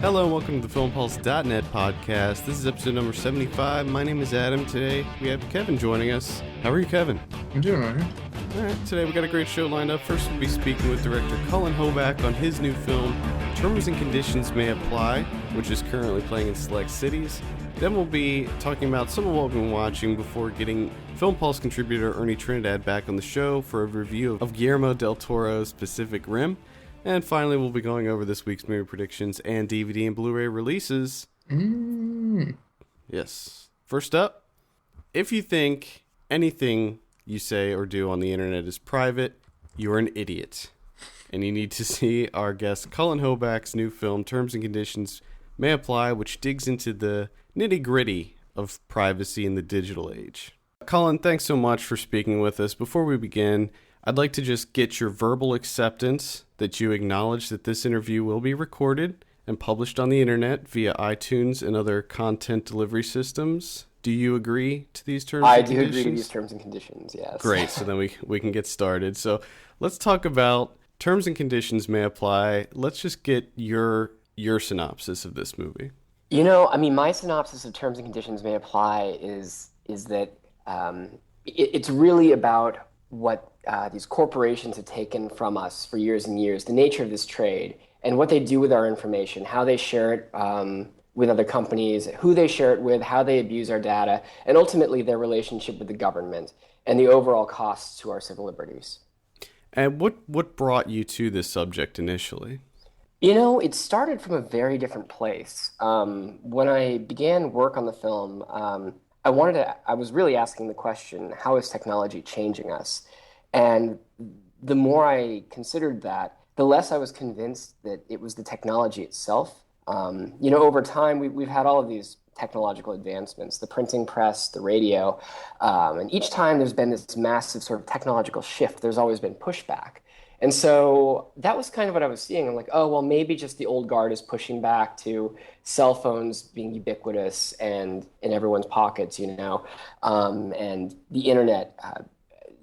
Hello and welcome to the FilmPulse.net podcast. This is episode number 75. My name is Adam. Today we have Kevin joining us. How are you, Kevin? I'm doing all right. All right, today we got a great show lined up. First we'll be speaking with director Cullen Hoback on his new film, Terms and Conditions May Apply, which is currently playing in select cities. Then we'll be talking about some of what we've been watching before getting Film Pulse contributor Ernie Trinidad back on the show for a review of Guillermo del Toro's Pacific Rim. And finally, we'll be going over this week's movie predictions and DVD and Blu Ray releases. Yes. First up, if you think anything you say or do on the internet is private, you're an idiot. And you need to see our guest Cullen Hoback's new film, Terms and Conditions May Apply, which digs into the nitty-gritty of privacy in the digital age. Cullen, thanks so much for speaking with us. Before we begin, I'd like to just get your verbal acceptance that you acknowledge that this interview will be recorded and published on the internet via iTunes and other content delivery systems. Do you agree to these terms and conditions? I do agree to these terms and conditions, yes. Great, so then we can get started. So let's talk about Terms and Conditions May Apply. Let's just get your synopsis of this movie. You know, I mean, my synopsis of Terms and Conditions May Apply is that it's really about what these corporations have taken from us for years and years, the nature of this trade, and what they do with our information, how they share it with other companies, who they share it with, how they abuse our data, and ultimately their relationship with the government and the overall costs to our civil liberties. And what brought you to this subject initially? You know, it started from a very different place. When I began work on the film, I was really asking the question, how is technology changing us? And the more I considered that, the less I was convinced that it was the technology itself. Over time, we've had all of these technological advancements, the printing press, the radio, and each time there's been this massive sort of technological shift, there's always been pushback. And so that was kind of what I was seeing. I'm like, oh, well, maybe just the old guard is pushing back to cell phones being ubiquitous and in everyone's pockets, and the internet,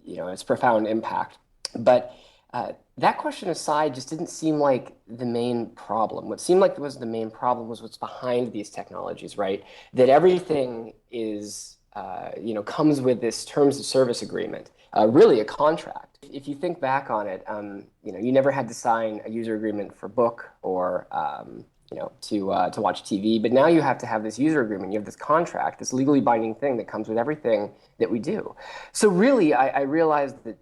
its profound impact. But that question aside just didn't seem like the main problem. What seemed like was the main problem was what's behind these technologies, right? That everything is, comes with this terms of service agreement, really a contract. If you think back on it, you never had to sign a user agreement for a book or, to watch TV. But now you have to have this user agreement. You have this contract, this legally binding thing that comes with everything that we do. So really, I realized that,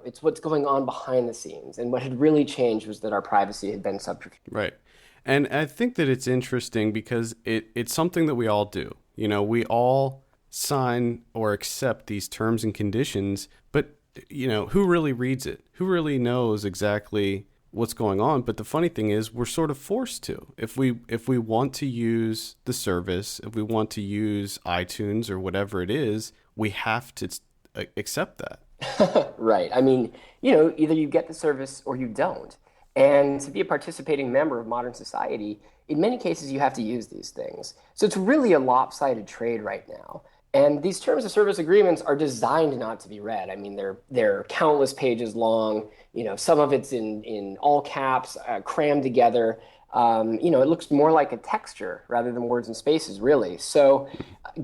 it's what's going on behind the scenes. And what had really changed was that our privacy had been subterfuge. Right. And I think that it's interesting because it's something that we all do. We all sign or accept these terms and conditions, but who really reads it? Who really knows exactly what's going on? But the funny thing is we're sort of forced to. If we want to use the service, if we want to use iTunes or whatever it is, we have to accept that. Right. I mean, either you get the service or you don't. And to be a participating member of modern society, in many cases you have to use these things. So it's really a lopsided trade right now. And these terms of service agreements are designed not to be read. I mean, they're countless pages long. Some of it's in all caps, crammed together. It looks more like a texture rather than words and spaces, really. So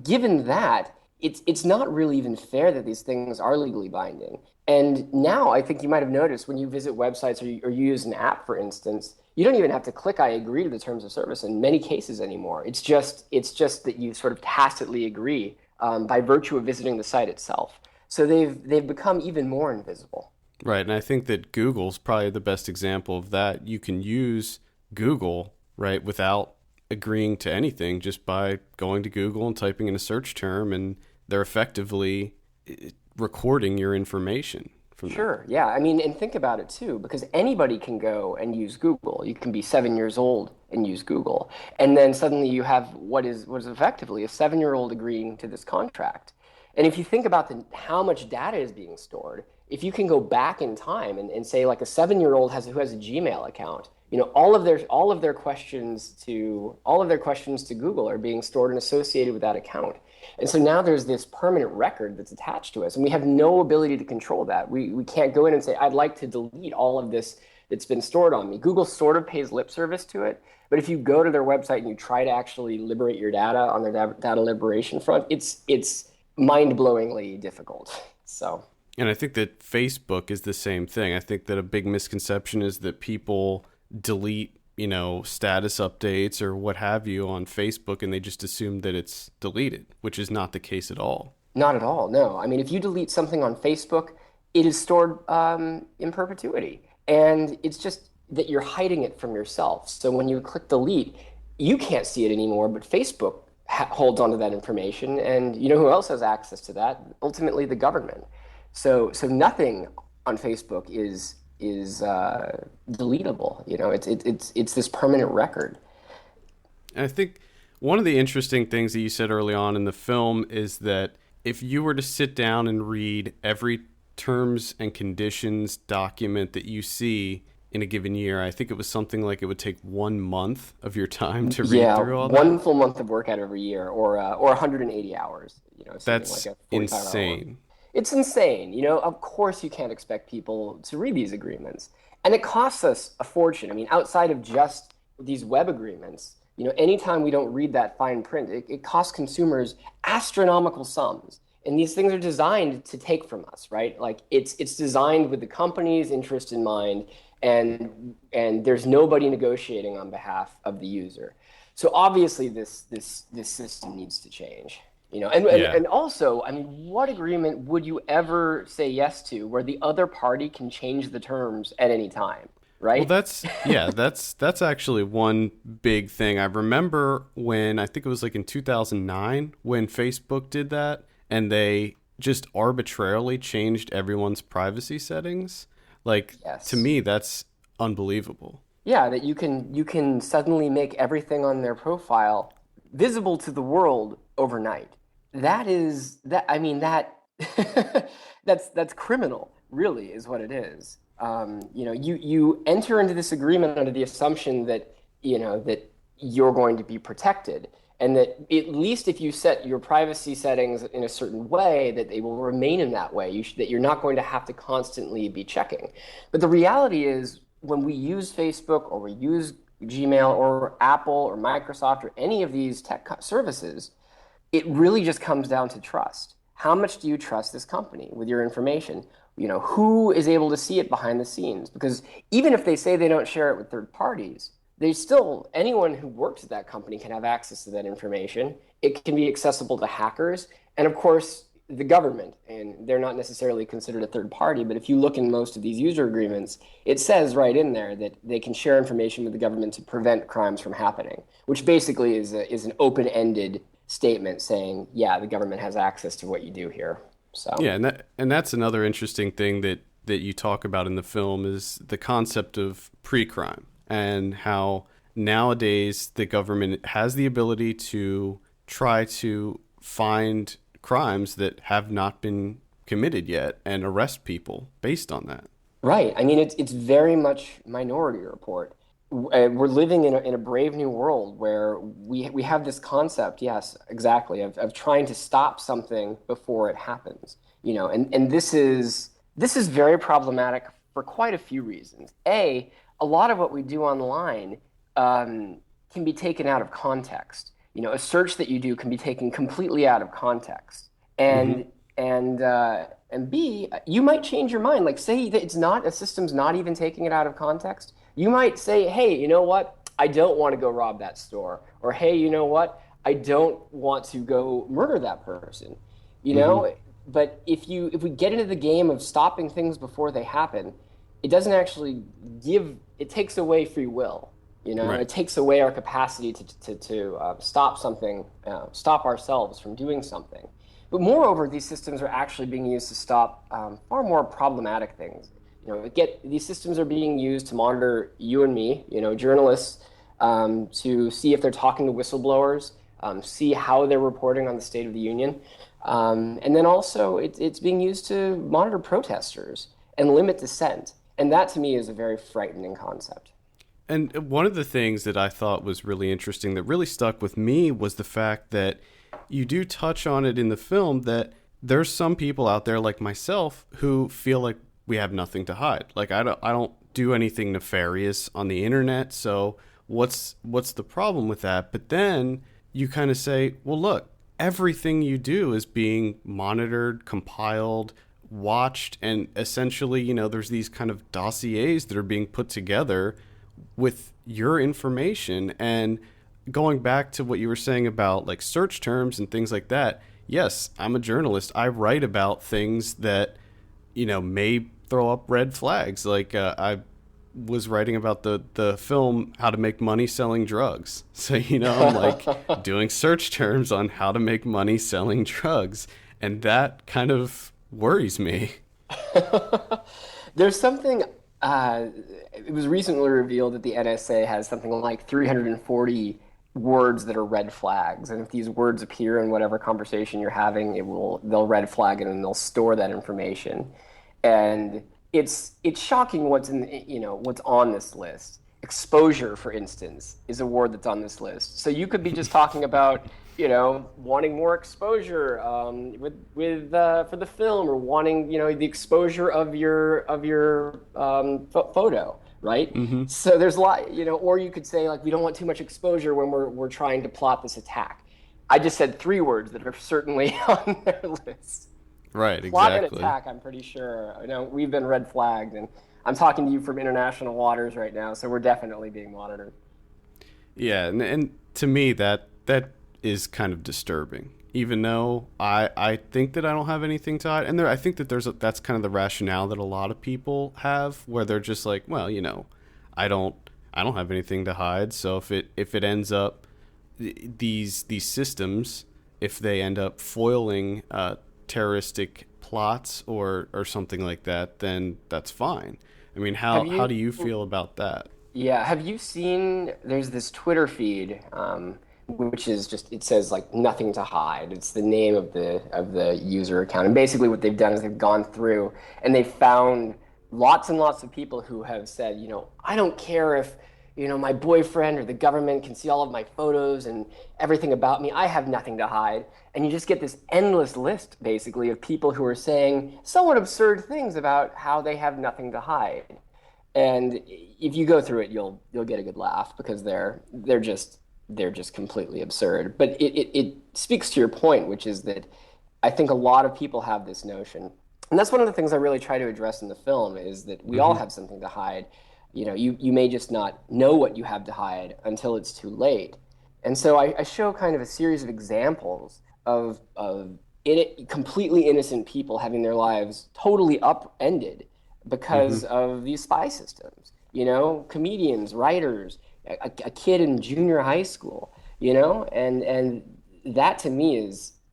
given that, it's not really even fair that these things are legally binding. And now I think you might have noticed when you visit websites or you use an app, for instance, you don't even have to click I agree to the terms of service in many cases anymore. It's just that you sort of tacitly agree by virtue of visiting the site itself. So they've become even more invisible. Right, and I think that Google's probably the best example of that. You can use Google, right, without agreeing to anything just by going to Google and typing in a search term, and they're effectively recording your information from Sure, yeah. I mean, and think about it too, because anybody can go and use Google. You can be 7 years old and use Google. And then suddenly you have what is effectively a 7-year-old agreeing to this contract. And if you think about how much data is being stored, if you can go back in time and say like a 7-year-old who has a Gmail account, all of their questions to Google are being stored and associated with that account. And so now there's this permanent record that's attached to us, and we have no ability to control that. We can't go in and say, I'd like to delete all of this that's been stored on me. Google sort of pays lip service to it, but if you go to their website and you try to actually liberate your data on their data liberation front, it's mind-blowingly difficult. So. And I think that Facebook is the same thing. I think that a big misconception is that people delete, status updates or what have you on Facebook, and they just assume that it's deleted, which is not the case at all. Not at all, no. I mean, if you delete something on Facebook, it is stored in perpetuity. And it's just that you're hiding it from yourself. So when you click delete, you can't see it anymore, but Facebook holds onto that information. And you know who else has access to that? Ultimately, the government. So nothing on Facebook is deletable. It's this permanent record. And I think one of the interesting things that you said early on in the film is that if you were to sit down and read every terms and conditions document that you see in a given year, I think it was something like it would take 1 month of your time to read through all that. One full month of work out every year, or 180 hours. That's like insane. It's insane. Of course you can't expect people to read these agreements. And it costs us a fortune. I mean, outside of just these web agreements, anytime we don't read that fine print, it costs consumers astronomical sums. And these things are designed to take from us, right? Like it's designed with the company's interest in mind, and there's nobody negotiating on behalf of the user. So obviously this system needs to change. And also, I mean, what agreement would you ever say yes to where the other party can change the terms at any time, right? Well, that's actually one big thing. I remember when, I think it was like in 2009 when Facebook did that, and they just arbitrarily changed everyone's privacy settings. Like, yes. To me, that's unbelievable. Yeah, that you can suddenly make everything on their profile visible to the world overnight. That's criminal, really, is what it is. You enter into this agreement under the assumption that you're going to be protected, and that at least if you set your privacy settings in a certain way, that they will remain in that way. That you're not going to have to constantly be checking. But the reality is, when we use Facebook or we use Gmail or Apple or Microsoft or any of these tech services, it really just comes down to trust. How much do you trust this company with your information? Who is able to see it behind the scenes? Because even if they say they don't share it with third parties, anyone who works at that company can have access to that information. It can be accessible to hackers, and of course, the government. And they're not necessarily considered a third party, but if you look in most of these user agreements, it says right in there that they can share information with the government to prevent crimes from happening, which basically is an open-ended statement saying, yeah, the government has access to what you do here. So yeah, and that's another interesting thing that you talk about in the film is the concept of pre-crime, and how nowadays the government has the ability to try to find crimes that have not been committed yet and arrest people based on that. Right. I mean, it's very much Minority Report. We're living in a brave new world where we have this concept, yes, exactly, of trying to stop something before it happens. And this is very problematic for quite a few reasons. A lot of what we do online can be taken out of context. A search that you do can be taken completely out of context. And and B, you might change your mind. Like, say that a system's not even taking it out of context. You might say, hey, you know what? I don't want to go rob that store. Or, hey, you know what? I don't want to go murder that person. But if we get into the game of stopping things before they happen, it doesn't actually it takes away free will. Right. It takes away our capacity to stop something, stop ourselves from doing something. But moreover, these systems are actually being used to stop far more problematic things. These systems are being used to monitor you and me, journalists, to see if they're talking to whistleblowers, see how they're reporting on the State of the Union. And then also it's being used to monitor protesters and limit dissent. And that to me is a very frightening concept. And one of the things that I thought was really interesting that really stuck with me was the fact that you do touch on it in the film that there's some people out there like myself who feel like we have nothing to hide. Like I don't do anything nefarious on the internet. So what's the problem with that? But then you kind of say, well, look, everything you do is being monitored, compiled, watched, and essentially, there's these kind of dossiers that are being put together with your information. And going back to what you were saying about like search terms and things like that, yes, I'm a journalist. I write about things that, may throw up red flags. Like I was writing about the film How to Make Money Selling Drugs. So, I'm like doing search terms on how to make money selling drugs. And that kind of worries me. There's something, it was recently revealed that the NSA has something like 340 words that are red flags. And if these words appear in whatever conversation you're having, they'll red flag it and they'll store that information. And it's shocking what's what's on this list. Exposure, for instance, is a word that's on this list. So you could be just talking about, wanting more exposure for the film, or wanting, the exposure of your photo, right? Mm-hmm. So there's a lot, or you could say like, we don't want too much exposure when we're trying to plot this attack. I just said 3 words that are certainly on their list. Right, exactly. Plot and attack, I'm pretty sure. We've been red flagged, and I'm talking to you from international waters right now, so we're definitely being monitored. Yeah, and to me that is kind of disturbing. Even though I think that I don't have anything to hide, and I think that that's kind of the rationale that a lot of people have, where they're just like, well, I don't have anything to hide. So if it ends up these systems, if they end up foiling terroristic plots or something like that, then that's fine. I mean, how do you feel about that? Yeah, have you seen? There's this Twitter feed. Which is just, it says like nothing to hide. It's the name of the user account. And basically what they've done is they've gone through and they've found lots and lots of people who have said, I don't care if, my boyfriend or the government can see all of my photos and everything about me. I have nothing to hide. And you just get this endless list basically of people who are saying somewhat absurd things about how they have nothing to hide. And if you go through it, you'll get a good laugh, because they're just completely absurd. But it speaks to your point, which is that I think a lot of people have this notion. And that's one of the things I really try to address in the film, is that we all have something to hide. You may just not know what you have to hide until it's too late. And so I show kind of a series of examples of completely innocent people having their lives totally upended because of these spy systems. Comedians, writers, a kid in junior high school, and that to me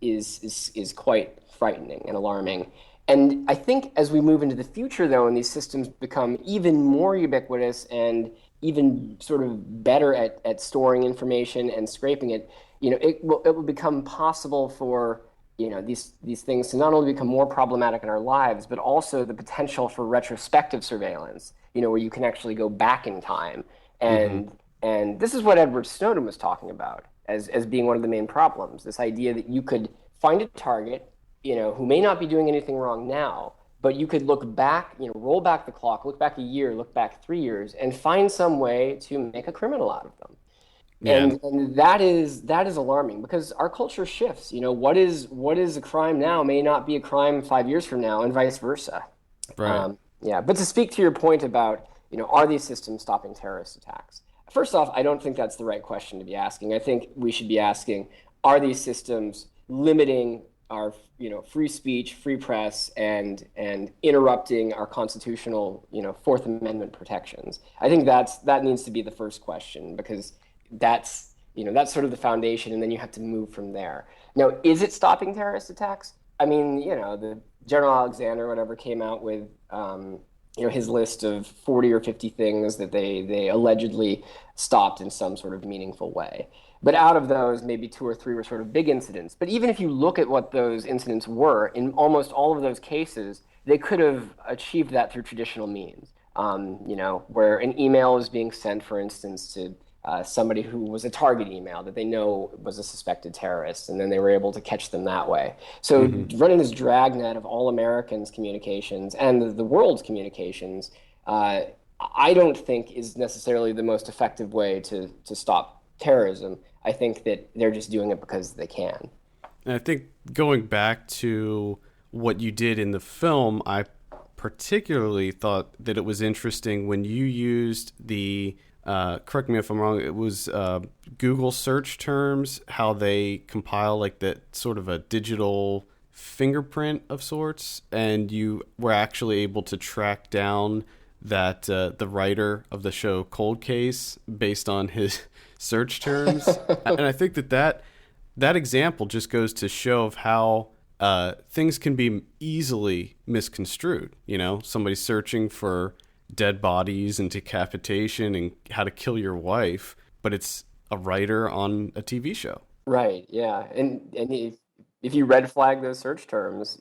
is quite frightening and alarming. And I think as we move into the future, though, and these systems become even more ubiquitous and even sort of better at storing information and scraping it, it will become possible for these things to not only become more problematic in our lives, but also the potential for retrospective surveillance, where you can actually go back in time. And this is what Edward Snowden was talking about as being one of the main problems, this idea that you could find a target, who may not be doing anything wrong now, but you could look back, roll back the clock, look back a year, look back 3 years, and find some way to make a criminal out of them. Yeah. And that is alarming, because our culture shifts. What is a crime now may not be a crime 5 years from now, and vice versa. Right. But to speak to your point about, are these systems stopping terrorist attacks? First off, I don't think that's the right question to be asking. I think we should be asking, are these systems limiting our, free speech, free press, and interrupting our constitutional, Fourth Amendment protections? I think that needs to be the first question, because that's sort of the foundation, and then you have to move from there. Now, is it stopping terrorist attacks? I mean, the General Alexander, whatever, came out with his list of 40 or 50 things that they allegedly stopped in some sort of meaningful way. But out of those, maybe 2 or 3 were sort of big incidents. But even if you look at what those incidents were, in almost all of those cases, they could have achieved that through traditional means. Where an email is being sent, for instance, to somebody who was a target email that they know was a suspected terrorist, and then they were able to catch them that way. So running this dragnet of all Americans' communications and the world's communications, I don't think is necessarily the most effective way to stop terrorism. I think that they're just doing it because they can. And I think going back to what you did in the film, I particularly thought that it was interesting when you used the, correct me if I'm wrong, it was Google search terms, how they compile like that sort of a digital fingerprint of sorts, and you were actually able to track down that the writer of the show Cold Case based on his search terms. And I think that example just goes to show of how things can be easily misconstrued. You know, somebody searching for dead bodies and decapitation and how to kill your wife, but it's a writer on a TV show. Right, yeah. And if you red flag those search terms,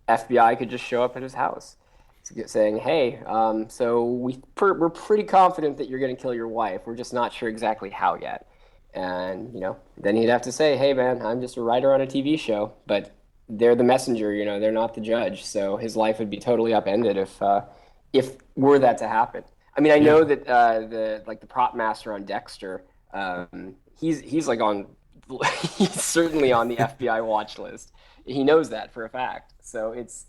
FBI could just show up at his house saying, "Hey, so we're pretty confident that you're going to kill your wife. We're just not sure exactly how yet." And then he'd have to say, "Hey, man, I'm just a writer on a TV show," but they're the messenger. They're not the judge. So his life would be totally upended if were that to happen. I mean, I Yeah. know that the prop master on Dexter, he's like on he's certainly on the FBI watch list. He knows that for a fact. So it's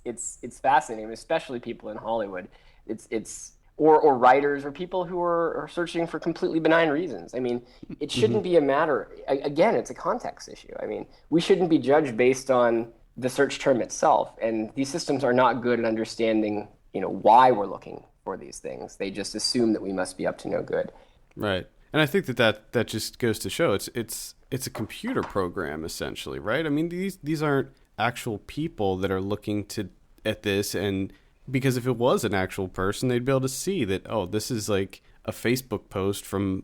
fascinating, especially people in Hollywood. It's or writers or people who are searching for completely benign reasons. I mean, it Hmm. shouldn't be a matter. Again, it's a context issue. I mean, we shouldn't be judged based on the search term itself. And these systems are not good at understanding, why we're looking for these things. They just assume that we must be up to no good. Right. And I think that just goes to show it's a computer program essentially, right? I mean, these aren't actual people that are looking to at this, and because if it was an actual person, they'd be able to see that, oh, this is like a Facebook post from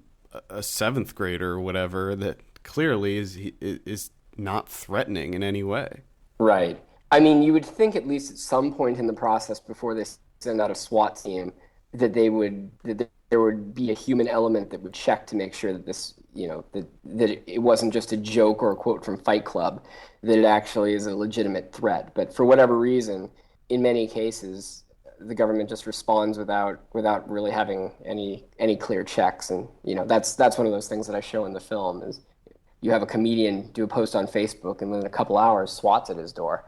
a seventh grader or whatever that clearly is not threatening in any way. Right. I mean, you would think at least at some point in the process before they send out a SWAT team that there would be a human element that would check to make sure that that it wasn't just a joke or a quote from Fight Club, that it actually is a legitimate threat. But for whatever reason, in many cases, the government just responds without really having any clear checks. And that's one of those things that I show in the film is you have a comedian do a post on Facebook, and within a couple hours, SWAT's at his door.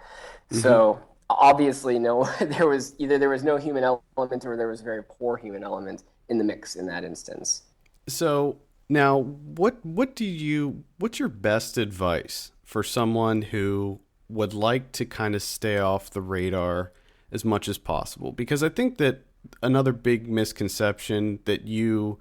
Hmm. So obviously, no, there was no human element, or there was a very poor human element in the mix in that instance. So now, what's your best advice for someone who would like to kind of stay off the radar as much as possible? Because I think that another big misconception that you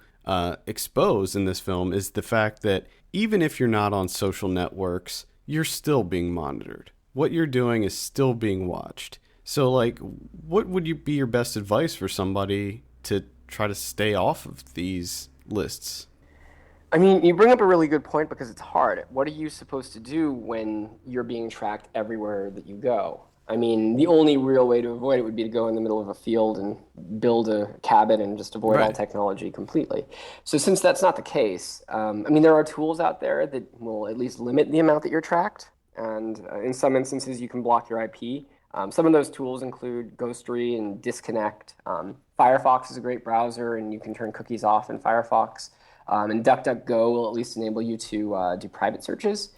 expose in this film is the fact that even if you're not on social networks, you're still being monitored. What you're doing is still being watched. So, like, what would you be your best advice for somebody to try to stay off of these lists? I mean, you bring up a really good point because it's hard. What are you supposed to do when you're being tracked everywhere that you go? I mean, the only real way to avoid it would be to go in the middle of a field and build a cabin and just avoid all Right. technology completely. So, since that's not the case, I mean, there are tools out there that will at least limit the amount that you're tracked. And in some instances, you can block your IP. Some of those tools include Ghostery and Disconnect. Firefox is a great browser, and you can turn cookies off in Firefox. And DuckDuckGo will at least enable you to do private searches.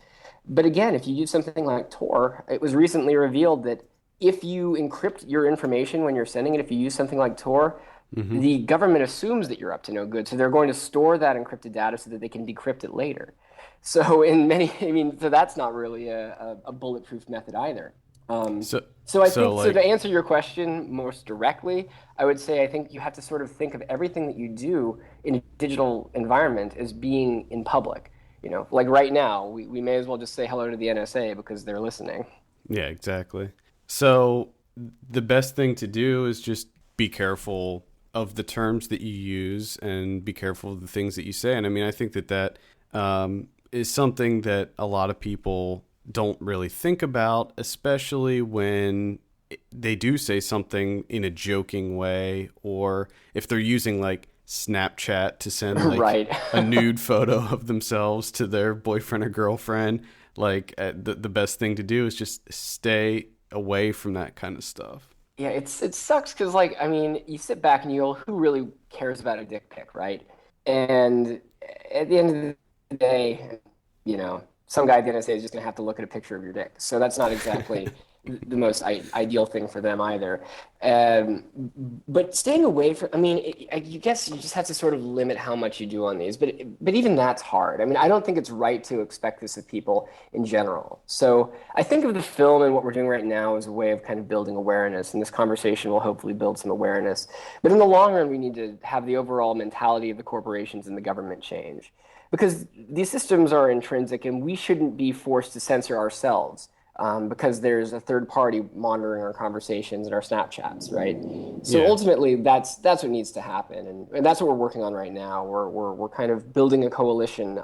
But again, if you use something like Tor, it was recently revealed that if you encrypt your information when you're sending it, if you use something like Tor, Hmm. the government assumes that you're up to no good. So they're going to store that encrypted data so that they can decrypt it later. So I mean, so that's not really a bulletproof method either. Um, So, so I so think, so like, to answer your question most directly, I would say I think you have to sort of think of everything that you do in a digital environment as being in public. Like right now, we may as well just say hello to the NSA because they're listening. yeah, exactly. So the best thing to do is just be careful of the terms that you use and be careful of the things that you say. And I mean, I think that is something that a lot of people don't really think about, especially when they do say something in a joking way, or if they're using like Snapchat to send like Right. a nude photo of themselves to their boyfriend or girlfriend. Like the best thing to do is just stay away from that kind of stuff. Yeah, it sucks because like I mean, you sit back and you go, who really cares about a dick pic, right? And at the end of the day, some guy at the NSA is just gonna have to look at a picture of your dick. So that's not exactly the most ideal thing for them either. Um, but staying away from, I mean, I guess you just have to sort of limit how much you do on these. But even that's hard. I mean, I don't think it's right to expect this of people in general. So I think of the film and what we're doing right now as a way of kind of building awareness, and this conversation will hopefully build some awareness. But in the long run, we need to have the overall mentality of the corporations and the government change. Because these systems are intrinsic, and we shouldn't be forced to censor ourselves because there's a third party monitoring our conversations and our Snapchats, right? So Yeah. ultimately, that's what needs to happen, and that's what we're working on right now. We're kind of building a coalition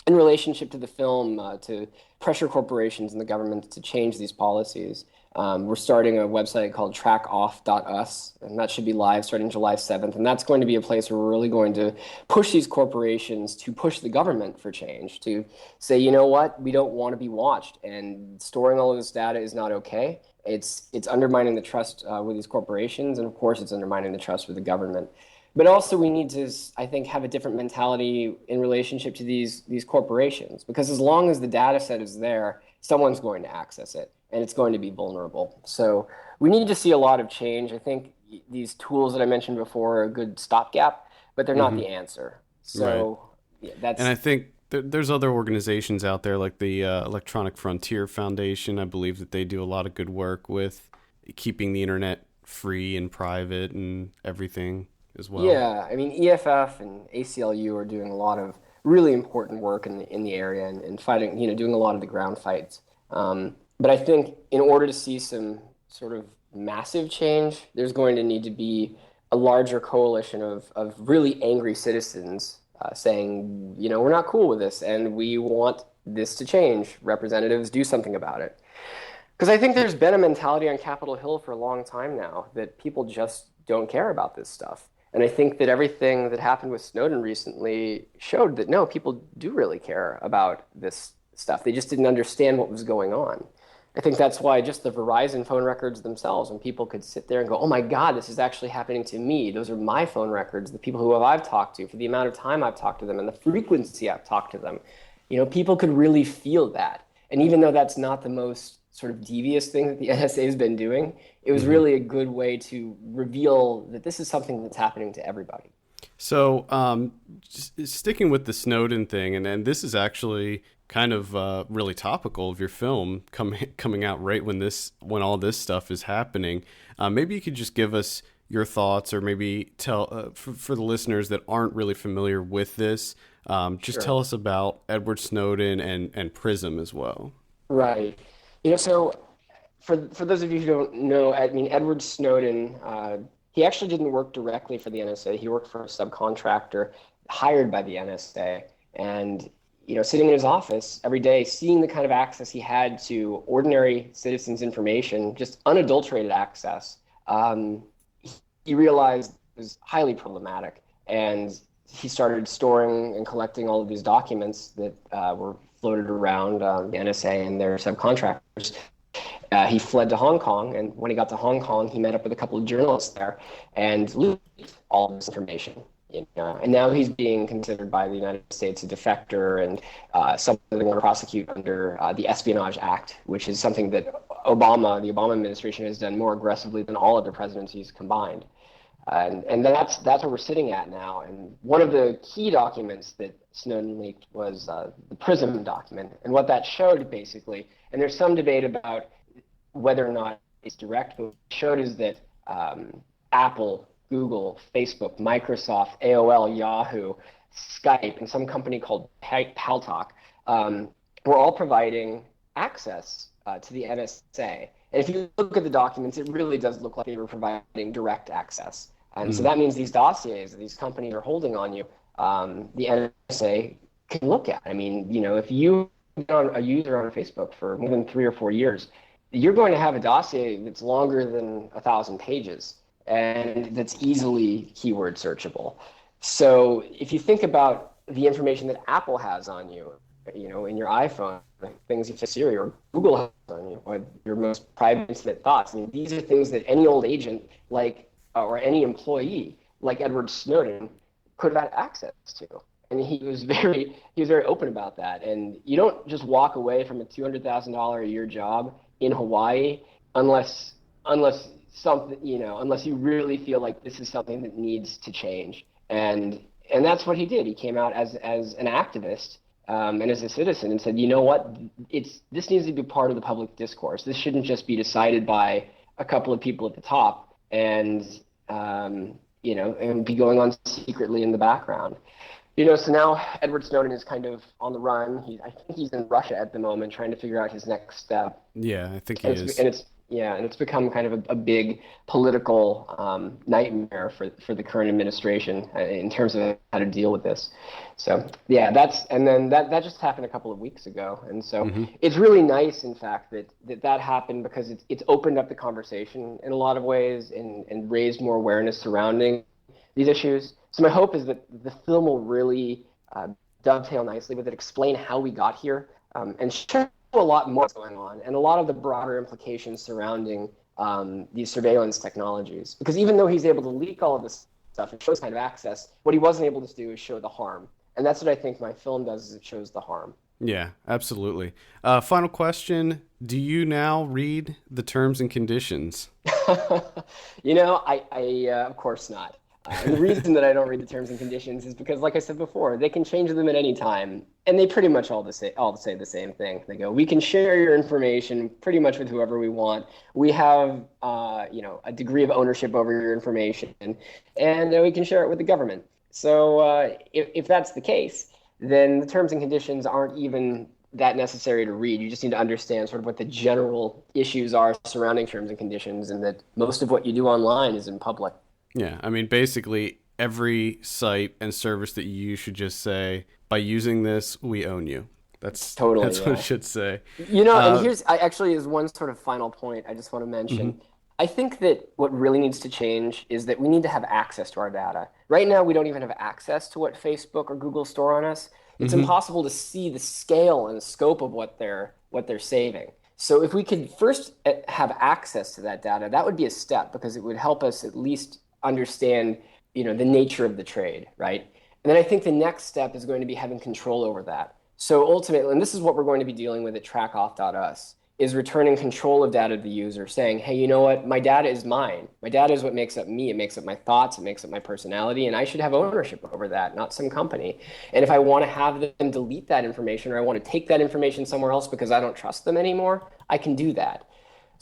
in relationship to the film to pressure corporations and the government to change these policies. We're starting a website called trackoff.us, and that should be live starting July 7th. And that's going to be a place where we're really going to push these corporations to push the government for change, to say, you know what, we don't want to be watched, and storing all of this data is not okay. It's undermining the trust with these corporations, and of course, it's undermining the trust with the government. But also, we need to, I think, have a different mentality in relationship to these corporations, because as long as the data set is there, someone's going to access it, and it's going to be vulnerable. So we need to see a lot of change. I think these tools that I mentioned before are a good stopgap, but they're not Hmm. the answer. Right. So yeah, And that's I think there's other organizations out there like the Electronic Frontier Foundation. I believe that they do a lot of good work with keeping the internet free and private and everything as well. yeah. I mean, EFF and ACLU are doing a lot of really important work in the area and fighting, doing a lot of the ground fights. But I think in order to see some sort of massive change, there's going to need to be a larger coalition of really angry citizens saying, we're not cool with this and we want this to change. Representatives, do something about it. Because I think there's been a mentality on Capitol Hill for a long time now that people just don't care about this stuff. And I think that everything that happened with Snowden recently showed that no, people do really care about this stuff. They just didn't understand what was going on. I think that's why just the Verizon phone records themselves, when people could sit there and go, oh my God, this is actually happening to me. Those are my phone records, the people who I've talked to, for the amount of time I've talked to them and the frequency I've talked to them. People could really feel that. And even though that's not the most sort of devious thing that the NSA has been doing, it was Hmm. really a good way to reveal that this is something that's happening to everybody. So, just sticking with the Snowden thing, and this is actually kind of really topical of your film coming out right when all this stuff is happening. Maybe you could just give us your thoughts, or maybe tell for the listeners that aren't really familiar with this, just Sure. tell us about Edward Snowden and Prism as well. Right. So for those of you who don't know, I mean, Edward Snowden, he actually didn't work directly for the NSA. He worked for a subcontractor hired by the NSA. And, sitting in his office every day, seeing the kind of access he had to ordinary citizens' information, just unadulterated access, um, he realized it was highly problematic. And he started storing and collecting all of these documents that were floated around the NSA and their subcontractors. He fled to Hong Kong, and when he got to Hong Kong, he met up with a couple of journalists there and leaked all this information. And now he's being considered by the United States a defector and something they want to prosecute under the Espionage Act, which is something that the Obama administration, has done more aggressively than all other presidencies combined. And that's where we're sitting at now. And one of the key documents that Snowden leaked was the PRISM document. And what that showed basically, and there's some debate about whether or not it's direct, but what it showed is that Apple, Google, Facebook, Microsoft, AOL, Yahoo, Skype, and some company called Paltalk were all providing access to the NSA. And if you look at the documents, it really does look like they were providing direct access. And so Hmm. that means these dossiers that these companies are holding on you, the NSA can look at. I mean, if you've been a user on Facebook for more than 3 or 4 years, you're going to have a dossier that's longer than 1,000 pages and that's easily keyword searchable. So if you think about the information that Apple has on you, in your iPhone, like things you say Siri or Google has on you, or your most private, intimate thoughts. I mean, these are things that any old agent or any employee like Edward Snowden could have had access to. And he was very open about that. And you don't just walk away from a $200,000 a year job in Hawaii unless unless you really feel like this is something that needs to change. And that's what he did. He came out as an activist, and as a citizen, and said, you know what, this needs to be part of the public discourse. This shouldn't just be decided by a couple of people at the top, and and be going on secretly in the background. So now Edward Snowden is kind of on the run. I think he's in Russia at the moment, trying to figure out his next step. Yeah, I think he is. And it's become kind of a big political nightmare for the current administration in terms of how to deal with this. So yeah, that just happened a couple of weeks ago, and so it's really nice, in fact, that happened, because it's opened up the conversation in a lot of ways and raised more awareness surrounding these issues. So my hope is that the film will really dovetail nicely with it, explain how we got here, and show a lot more going on, and a lot of the broader implications surrounding these surveillance technologies. Because even though he's able to leak all of this stuff and shows kind of access, what he wasn't able to do is show the harm. And that's what I think my film does, is it shows the harm. Yeah, absolutely. Final question. Do you now read the terms and conditions? I of course not. And the reason that I don't read the terms and conditions is because, like I said before, they can change them at any time, and they pretty much all say the same thing. They go, we can share your information pretty much with whoever we want. We have, a degree of ownership over your information, and we can share it with the government. So if that's the case, then the terms and conditions aren't even that necessary to read. You just need to understand sort of what the general issues are surrounding terms and conditions, and that most of what you do online is in public. Yeah, I mean, basically, every site and service that you use should just say, by using this, we own you. That's totally what it should say. And actually is one sort of final point I just want to mention. I think that what really needs to change is that we need to have access to our data. Right now, we don't even have access to what Facebook or Google store on us. It's impossible to see the scale and the scope of what they're saving. So if we could first have access to that data, that would be a step, because it would help us at least understand, the nature of the trade, right? And then I think the next step is going to be having control over that. So ultimately, and this is what we're going to be dealing with at trackoff.us, is returning control of data to the user, saying, hey, you know what? My data is mine. My data is what makes up me. It makes up my thoughts. It makes up my personality. And I should have ownership over that, not some company. And if I want to have them delete that information, or I want to take that information somewhere else because I don't trust them anymore, I can do that.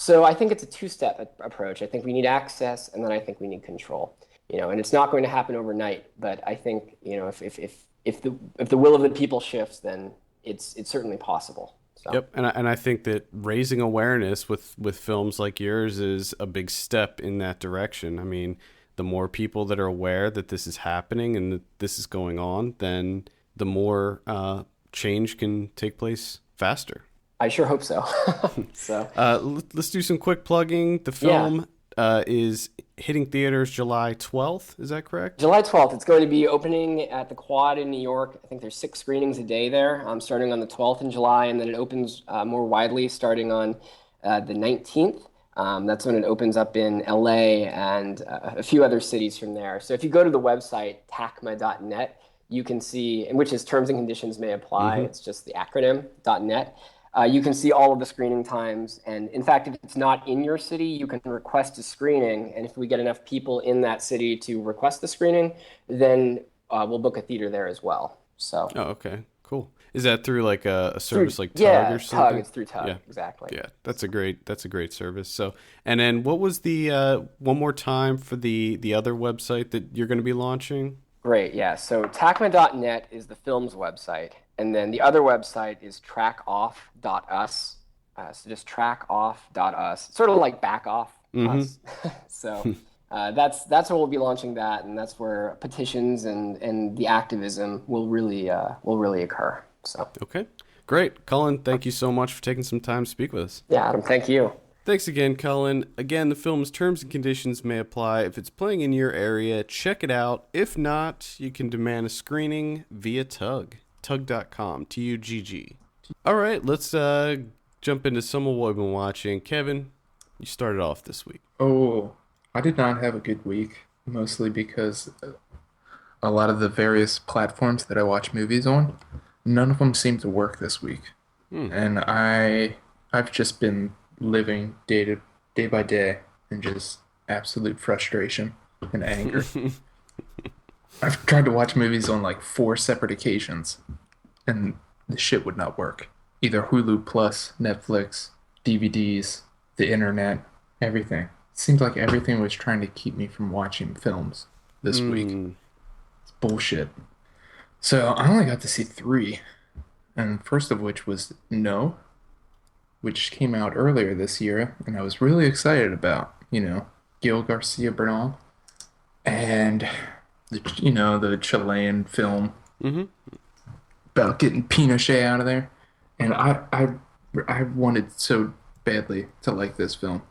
So I think it's a two-step approach. I think we need access, and then I think we need control. And it's not going to happen overnight, but I think, if the will of the people shifts, then it's certainly possible. So. Yep, and I think that raising awareness with films like yours is a big step in that direction. I mean, the more people that are aware that this is happening and that this is going on, then the more change can take place faster. I sure hope so. Let's do some quick plugging. The film is hitting theaters July 12th. Is that correct? July 12th. It's going to be opening at the Quad in New York. I think there's 6 screenings a day there, starting on the 12th in July, and then it opens more widely starting on the 19th. That's when it opens up in LA and a few other cities from there. So if you go to the website, tacma.net, you can see, which is terms and conditions may apply. It's just the acronym, .net. You can see all of the screening times. And in fact, if it's not in your city, you can request a screening. And if we get enough people in that city to request the screening, then we'll book a theater there as well. So. Oh, okay. Cool. Is that through like a service like Tug or something? Tug. It's through Tug. Yeah. Exactly. Yeah, that's a great service. So, and then what was the one more time for the other website that you're going to be launching? Great. Yeah. So tacma.net is the film's website. And then the other website is trackoff.us. So just trackoff.us. Sort of like back off us. So that's where we'll be launching that, and that's where petitions and the activism will really occur. So okay, great, Cullen. Thank you so much for taking some time to speak with us. Yeah, Adam. Thank you. Thanks again, Cullen. Again, the film's terms and conditions may apply. If it's playing in your area, check it out. If not, you can demand a screening via Tug. Tugg.com. Tugg. All right, let's jump into some of what we've been watching. Kevin, you started off this week. Oh, I did not have a good week, mostly because a lot of the various platforms that I watch movies on, none of them seem to work this week. And I've just been living day by day in just absolute frustration and anger. I've tried to watch movies on like 4 separate occasions, and the shit would not work. Either Hulu Plus, Netflix, DVDs, the internet, everything. It seems like everything was trying to keep me from watching films this week. It's bullshit. So I only got to see 3, and first of which was No, which came out earlier this year, and I was really excited about. Gil Garcia Bernal, and the Chilean film about getting Pinochet out of there. And I wanted so badly to like this film,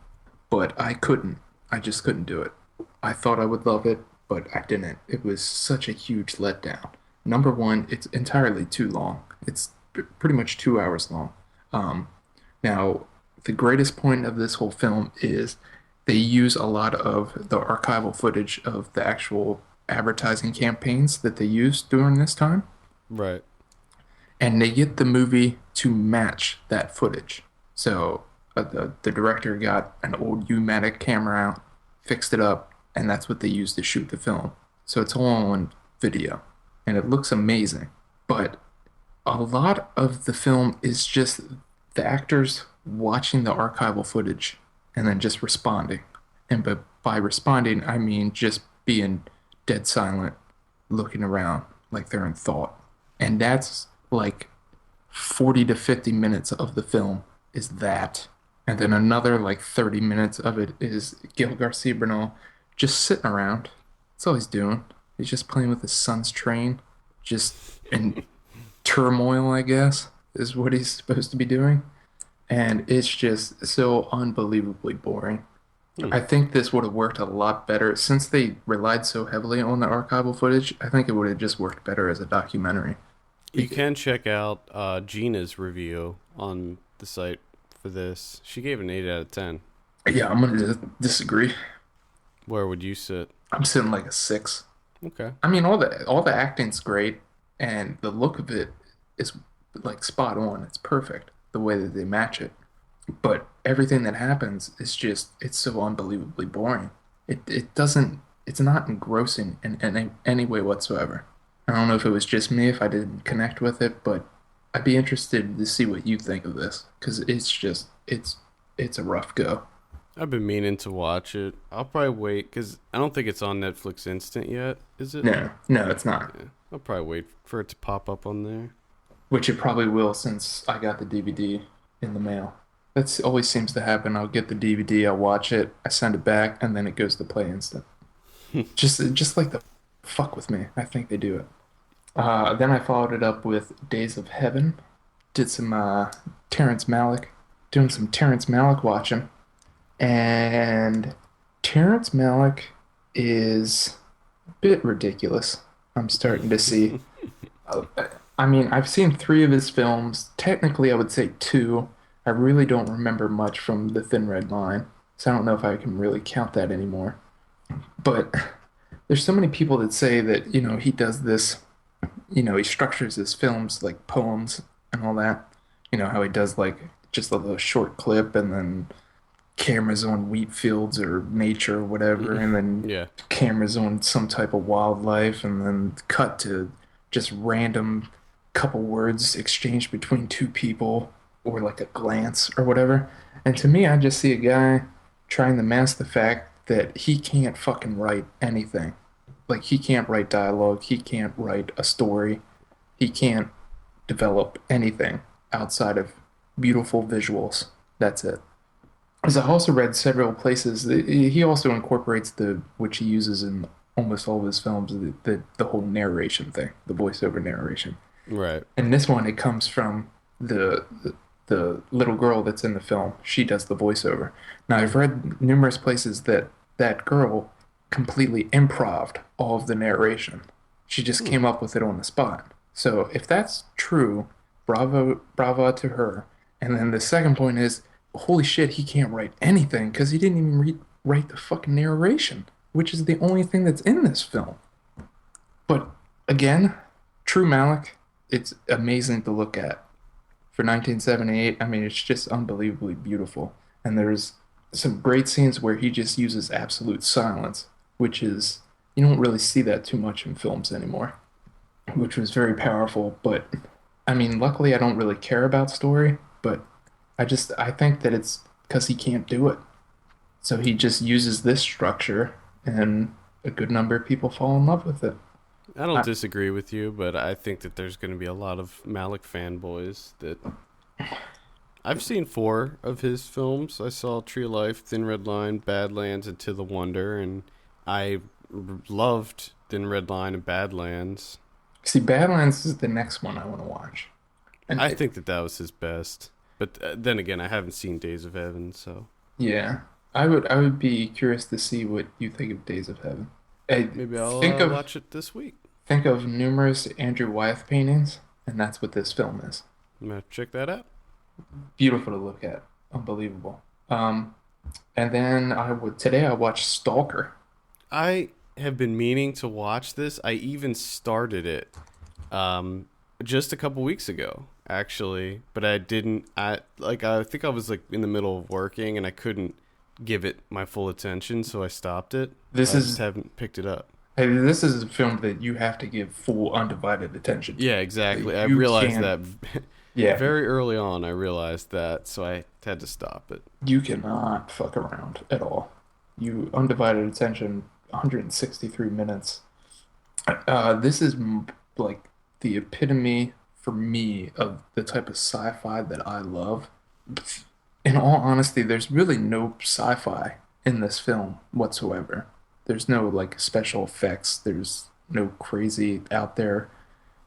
but I couldn't. I just couldn't do it. I thought I would love it, but I didn't. It was such a huge letdown. Number one, it's entirely too long. It's pretty much 2 hours long. Now, the greatest point of this whole film is they use a lot of the archival footage of the actual advertising campaigns that they used during this time. Right. And they get the movie to match that footage. So the director got an old U-matic camera out, fixed it up, and that's what they used to shoot the film. So it's all on video, and it looks amazing. But a lot of the film is just the actors watching the archival footage and then just responding. And by responding, I mean just being dead silent, looking around like they're in thought. And that's like 40 to 50 minutes of the film is that. And then another like 30 minutes of it is Gil Garcia Bernal just sitting around. That's all he's doing. He's just playing with his son's train. Just in turmoil, I guess, is what he's supposed to be doing. And it's just so unbelievably boring. I think this would have worked a lot better. Since they relied so heavily on the archival footage, I think it would have just worked better as a documentary. You can check out Gina's review on the site for this. She gave it an 8 out of 10. Yeah, I'm going to disagree. Where would you sit? I'm sitting like a 6. Okay. I mean, all the acting's great, and the look of it is like spot on. It's perfect, the way that they match it. But everything that happens is just, it's so unbelievably boring. It's not engrossing in any way whatsoever. I don't know if it was just me, if I didn't connect with it, but I'd be interested to see what you think of this, because it's a rough go. I've been meaning to watch it. I'll probably wait, because I don't think it's on Netflix Instant yet, is it? No, it's not. Yeah, I'll probably wait for it to pop up on there. Which it probably will, since I got the DVD in the mail. That always seems to happen. I'll get the DVD, I'll watch it, I send it back, and then it goes to Play Instant. just like the fuck with me. I think they do it. Then I followed it up with Days of Heaven. Did some Terrence Malick. Doing some Terrence Malick watching. And Terrence Malick is a bit ridiculous. I'm starting to see. I mean, I've seen 3 of his films. Technically, I would say 2. I really don't remember much from The Thin Red Line, so I don't know if I can really count that anymore. But there's so many people that say that, he does this, he structures his films like poems and all that. How he does like just a little short clip and then cameras on wheat fields or nature or whatever, and then cameras on some type of wildlife, and then cut to just random couple words exchanged between 2 people, or like a glance or whatever. And to me, I just see a guy trying to mask the fact that he can't fucking write anything. Like, he can't write dialogue, he can't write a story, he can't develop anything outside of beautiful visuals. That's it. As I also read several places, he also incorporates which he uses in almost all of his films, the whole narration thing, the voiceover narration. Right. And this one, it comes from the little girl that's in the film. She does the voiceover. Now, I've read numerous places that girl completely improv'd all of the narration. She just came up with it on the spot. So if that's true, bravo to her. And then the second point is, holy shit, he can't write anything because he didn't even write the fucking narration, which is the only thing that's in this film. But again, True Malik, it's amazing to look at. For 1978, I mean, it's just unbelievably beautiful. And there's some great scenes where he just uses absolute silence, which is, you don't really see that too much in films anymore, which was very powerful. But I mean, luckily, I don't really care about story, but I think that it's because he can't do it. So he just uses this structure, and a good number of people fall in love with it. I don't I, disagree with you, but I think that there's going to be a lot of Malik fanboys that I've seen 4 of his films. I saw Tree of Life, Thin Red Line, Badlands, and To the Wonder, and I loved Thin Red Line and Badlands. See, Badlands is the next one I want to watch. And I think that that was his best. But then again, I haven't seen Days of Heaven, so yeah, I would be curious to see what you think of Days of Heaven. I maybe I'll think of watch it this week. think of numerous Andrew Wyeth paintings, and that's what this film is. I'm going to check that out. Beautiful to look at, unbelievable. And then today I watched Stalker. I have been meaning to watch this. I even started it just a couple weeks ago, actually, but I didn't. I think I was like in the middle of working and I couldn't give it my full attention, so I stopped it. This I is just haven't picked it up. Hey, this is a film that you have to give full undivided attention to. Yeah, exactly. I You realized can't- that Yeah, very early on. I realized that, so I had to stop it. you cannot fuck around at all. You undivided attention, 163 minutes. This is like the epitome for me of the type of sci-fi that I love. In all honesty, there's really no sci-fi in this film whatsoever. There's no like special effects. There's no crazy out there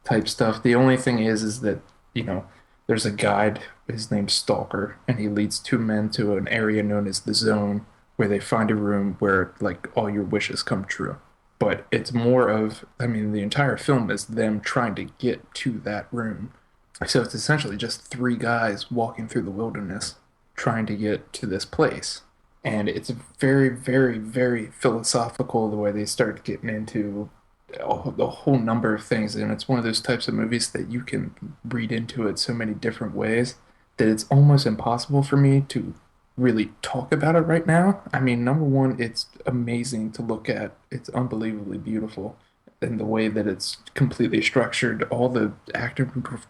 type stuff. The only thing is that, you know, there's a guide, his name's Stalker, and he leads 2 men to an area known as the Zone, where they find a room where like all your wishes come true. But it's more of, I mean, the entire film is them trying to get to that room. So it's essentially just 3 guys walking through the wilderness trying to get to this place. And it's very, very, very philosophical the way they start getting into a whole number of things. And it's one of those types of movies that you can read into it so many different ways that it's almost impossible for me to really talk about it right now. I mean, number one, it's amazing to look at. It's unbelievably beautiful. And the way that it's completely structured, all the actor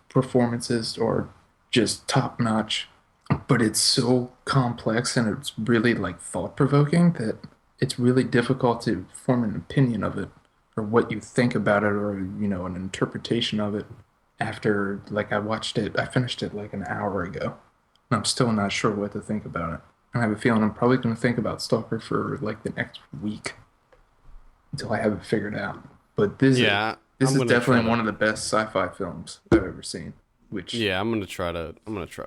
performances are just top notch. But it's so complex and it's really like thought provoking that it's really difficult to form an opinion of it or what you think about it or, you know, an interpretation of it after like I finished it like an hour ago. And I'm still not sure what to think about it. And I have a feeling I'm probably going to think about Stalker for like the next week until I have it figured out. But Yeah, this I'm is gonna definitely try one to. of the best sci-fi films I've ever seen. Which Yeah, I'm gonna try to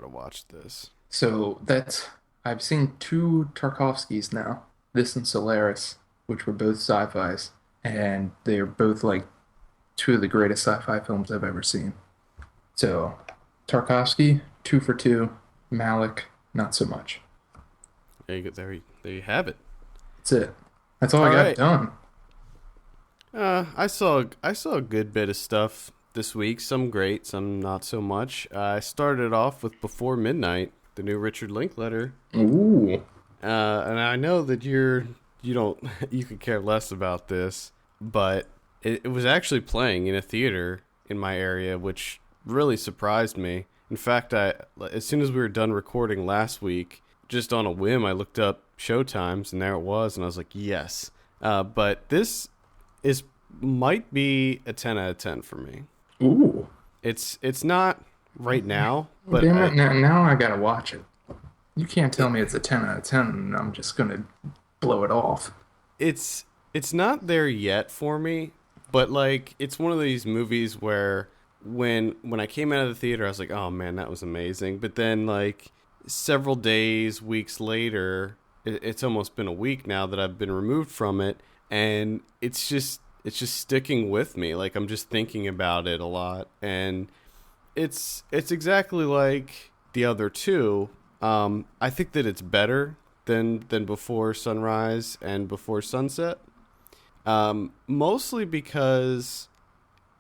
watch this. so that's I've seen 2 Tarkovskys now, this and Solaris, which were both sci-fis, and they're both like 2 of the greatest sci-fi films I've ever seen. So Tarkovsky, 2 for 2, Malik, not so much. There you go. There you have it. That's it. That's all All I got right. done. I saw a good bit of stuff this week. Some great, some not so much. I started off with Before Midnight, the new Richard Linklater. Ooh. And I know that you don't you could care less about this, but it was actually playing in a theater in my area, which really surprised me. In fact, as soon as we were done recording last week, just on a whim, I looked up showtimes, and there it was, and I was like, yes. But this is might be a 10 out of 10 for me. Ooh. It's not right now, but Damn it, now I gotta watch it. You can't tell me it's a 10 out of 10 and I'm just gonna blow it off. it's not there yet for me, but like it's one of these movies where when I came out of the theater I was like, "Oh man, that was amazing." But then like several days, weeks later, it's almost been a week now that I've been removed from it, and just sticking with me. Like, I'm just thinking about it a lot, and it's exactly like the other two. I think that it's better than Before Sunrise and Before Sunset. Mostly because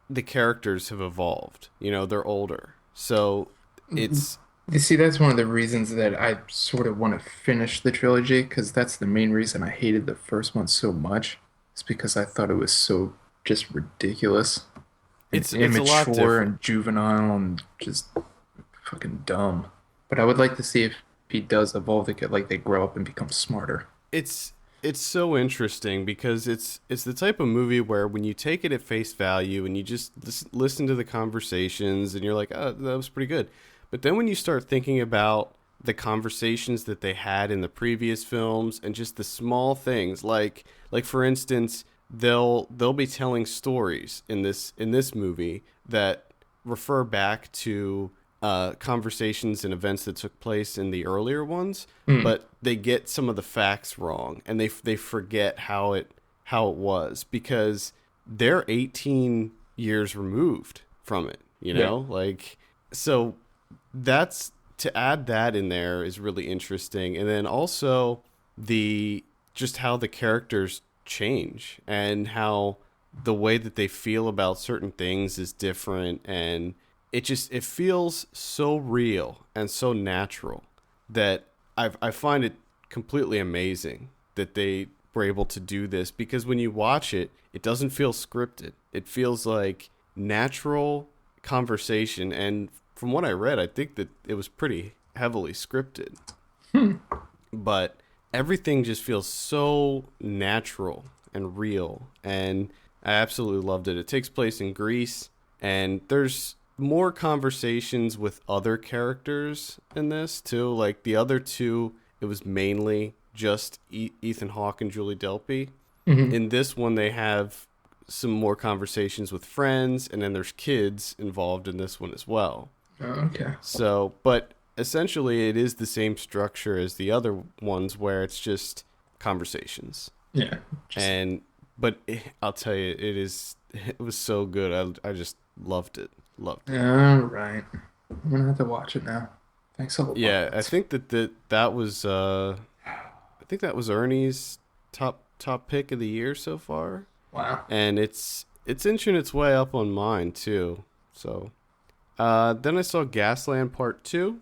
the characters have evolved. You know, they're older. So it's You see, that's one of the reasons that I sort of want to finish the trilogy, because that's the main reason I hated the first one so much. It's because I thought it was so just ridiculous and it's a lot immature and different. juvenile and just fucking dumb. But I would like to see if he does evolve, like they grow up and become smarter. It's so interesting because it's the type of movie where when you take it at face value and you just listen to the conversations and you're like, oh, that was pretty good. But then when you start thinking about the conversations that they had in the previous films and just the small things, like for instance, they'll be telling stories in this movie that refer back to conversations and events that took place in the earlier ones, Mm, but they get some of the facts wrong and they forget how it was because they're 18 years removed from it, you yeah. know? Like, so that's to add that in there is really interesting. And then also the just how the characters change and how the way that they feel about certain things is different, and it feels so real and so natural that I find it completely amazing that they were able to do this, because when you watch it, it doesn't feel scripted. It feels like natural conversation, and from what I read, I think that it was pretty heavily scripted, Hmm. but everything just feels so natural and real, and I absolutely loved it. It takes place in Greece, and there's more conversations with other characters in this too. Like the other two, it was mainly just Ethan Hawke and Julie Delpy. Hmm. In this one, they have some more conversations with friends, and then there's kids involved in this one as well. Oh, okay. So, but essentially, it is the same structure as the other ones, where it's just conversations. Yeah. Just And but I'll tell you, it was so good. I just loved it, loved it. all right. I'm gonna have to watch it now. Thanks a Yeah, I lot. think that was I think that was Ernie's top pick of the year so far, Wow. and it's inching its way up on mine too. So, then I saw Gasland Part 2.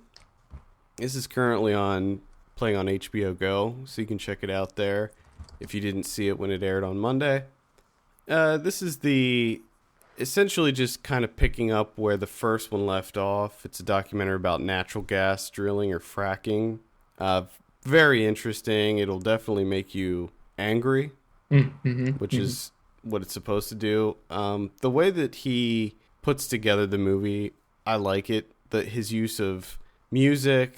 This is currently on playing on HBO Go, so you can check it out there if you didn't see it when it aired on Monday. This is the essentially just kind of picking up where the first one left off. It's a documentary about natural gas drilling or fracking. Uh, Very interesting. It'll definitely make you angry, Mm-hmm. which Hmm. is what it's supposed to do. The way that he puts together the movie, I like it. His use of music,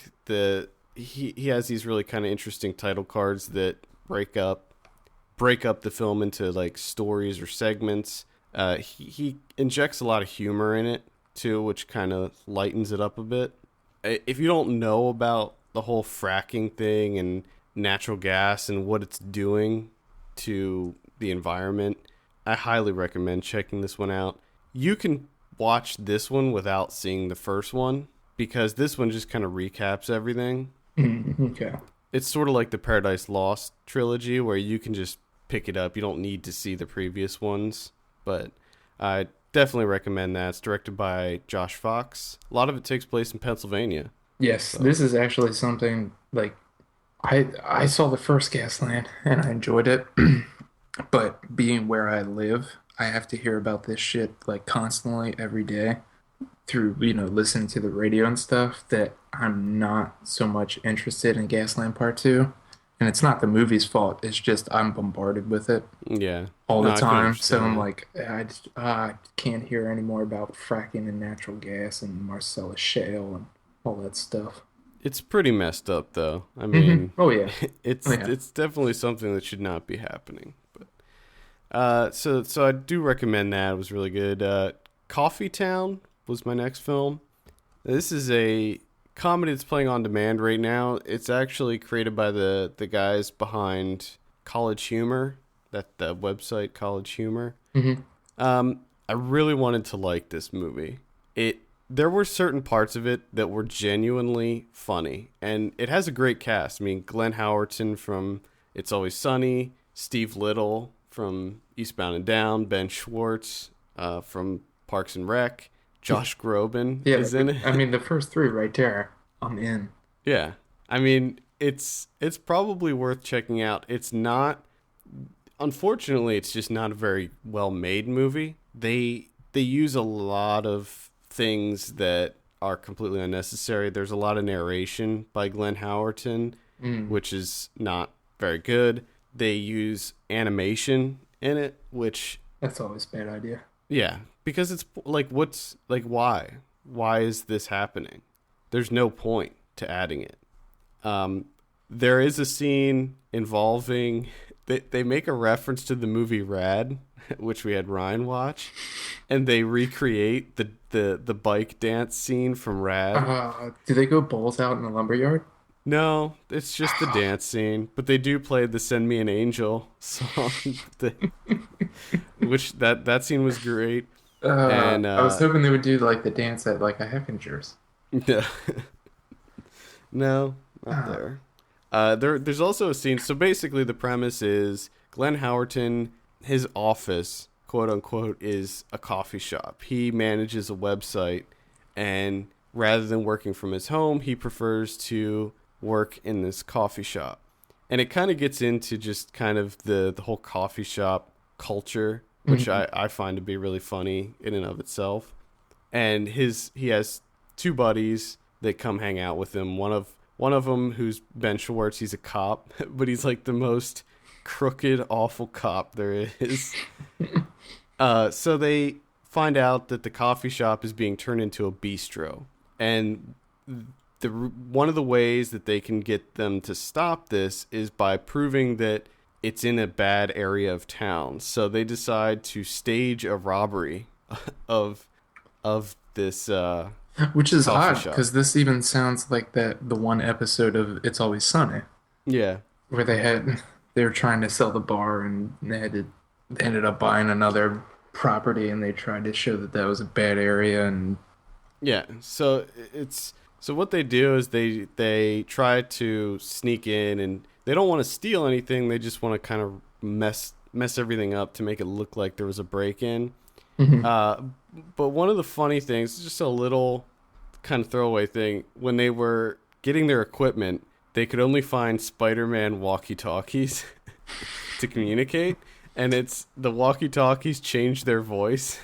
he has these really kind of interesting title cards that break up the film into like stories or segments. He injects a lot of humor in it too, which kind of lightens it up a bit. If you don't know about the whole fracking thing and natural gas and what it's doing to the environment, I highly recommend checking this one out. You can watch this one without seeing the first one because this one just kind of recaps everything. Okay. It's sort of like the Paradise Lost trilogy where you can just pick it up. You don't need to see the previous ones, but I definitely recommend that. It's directed by Josh Fox. A lot of it takes place in Pennsylvania. Yes, So, this is actually something like I saw the first Gasland and I enjoyed it, but being where I live, I have to hear about this shit like constantly every day through, listening to the radio and stuff, that I'm not so much interested in Gasland Part 2. And it's not the movie's fault. It's just I'm bombarded with it yeah. all No, the I can time. So understand I'm that. like, I can't hear any more about fracking and natural gas and Marcellus Shale and all that stuff. It's pretty messed up though. I Hmm. mean, Oh yeah. Oh it's yeah. it's definitely something that should not be happening. But so I do recommend that. It was really good. Coffee Town was my next film. This is a comedy that's playing on demand right now. It's actually created by the guys behind College Humor, that the website College Humor. Mm-hmm. I really wanted to like this movie. There were certain parts of it that were genuinely funny, and it has a great cast. I mean, Glenn Howerton from It's Always Sunny, Steve Little from Eastbound and Down, Ben Schwartz from Parks and Rec, Josh Groban is in it. I mean, the first three right there, I'm in. Yeah. I mean, it's probably worth checking out. It's not, unfortunately, it's just not a very well-made movie. They use a lot of things that are completely unnecessary. There's a lot of narration by Glenn Howerton, which is not very good. They use animation in it, which... That's always a bad idea. Yeah, because it's like, why? Why is this happening? There's no point to adding it. There is a scene involving... They make a reference to the movie Rad, which we had Ryan watch, and they recreate the bike dance scene from Rad. Do they go balls out in the lumberyard? No, it's just the dance scene, but they do play the "Send Me an Angel" song, which that scene was great. And I was hoping they would do like the dance at like a Heckinger's. No, no, not there. There's also a scene. So basically, the premise is Glenn Howerton, his office, quote unquote, is a coffee shop. He manages a website, and rather than working from his home, he prefers to work in this coffee shop. And it kind of gets into just kind of the whole coffee shop culture, which I find to be really funny in and of itself. And he has two buddies that come hang out with him. One of them, who's Ben Schwartz, he's a cop, but he's like the most crooked, awful cop there is. So they find out that the coffee shop is being turned into a bistro, and one of the ways that they can get them to stop this is by proving that it's in a bad area of town. So they decide to stage a robbery of this which is odd, because this even sounds like the one episode of It's Always Sunny. Yeah. Where they were trying to sell the bar, and they ended up buying another property, and they tried to show that was a bad area. And yeah, so what they do is they try to sneak in, and they don't want to steal anything. They just want to kind of mess everything up to make it look like there was a break-in. But one of the funny things, just a little kind of throwaway thing, when they were getting their equipment, they could only find Spider-Man walkie-talkies to communicate, and it's the walkie-talkies changed their voice.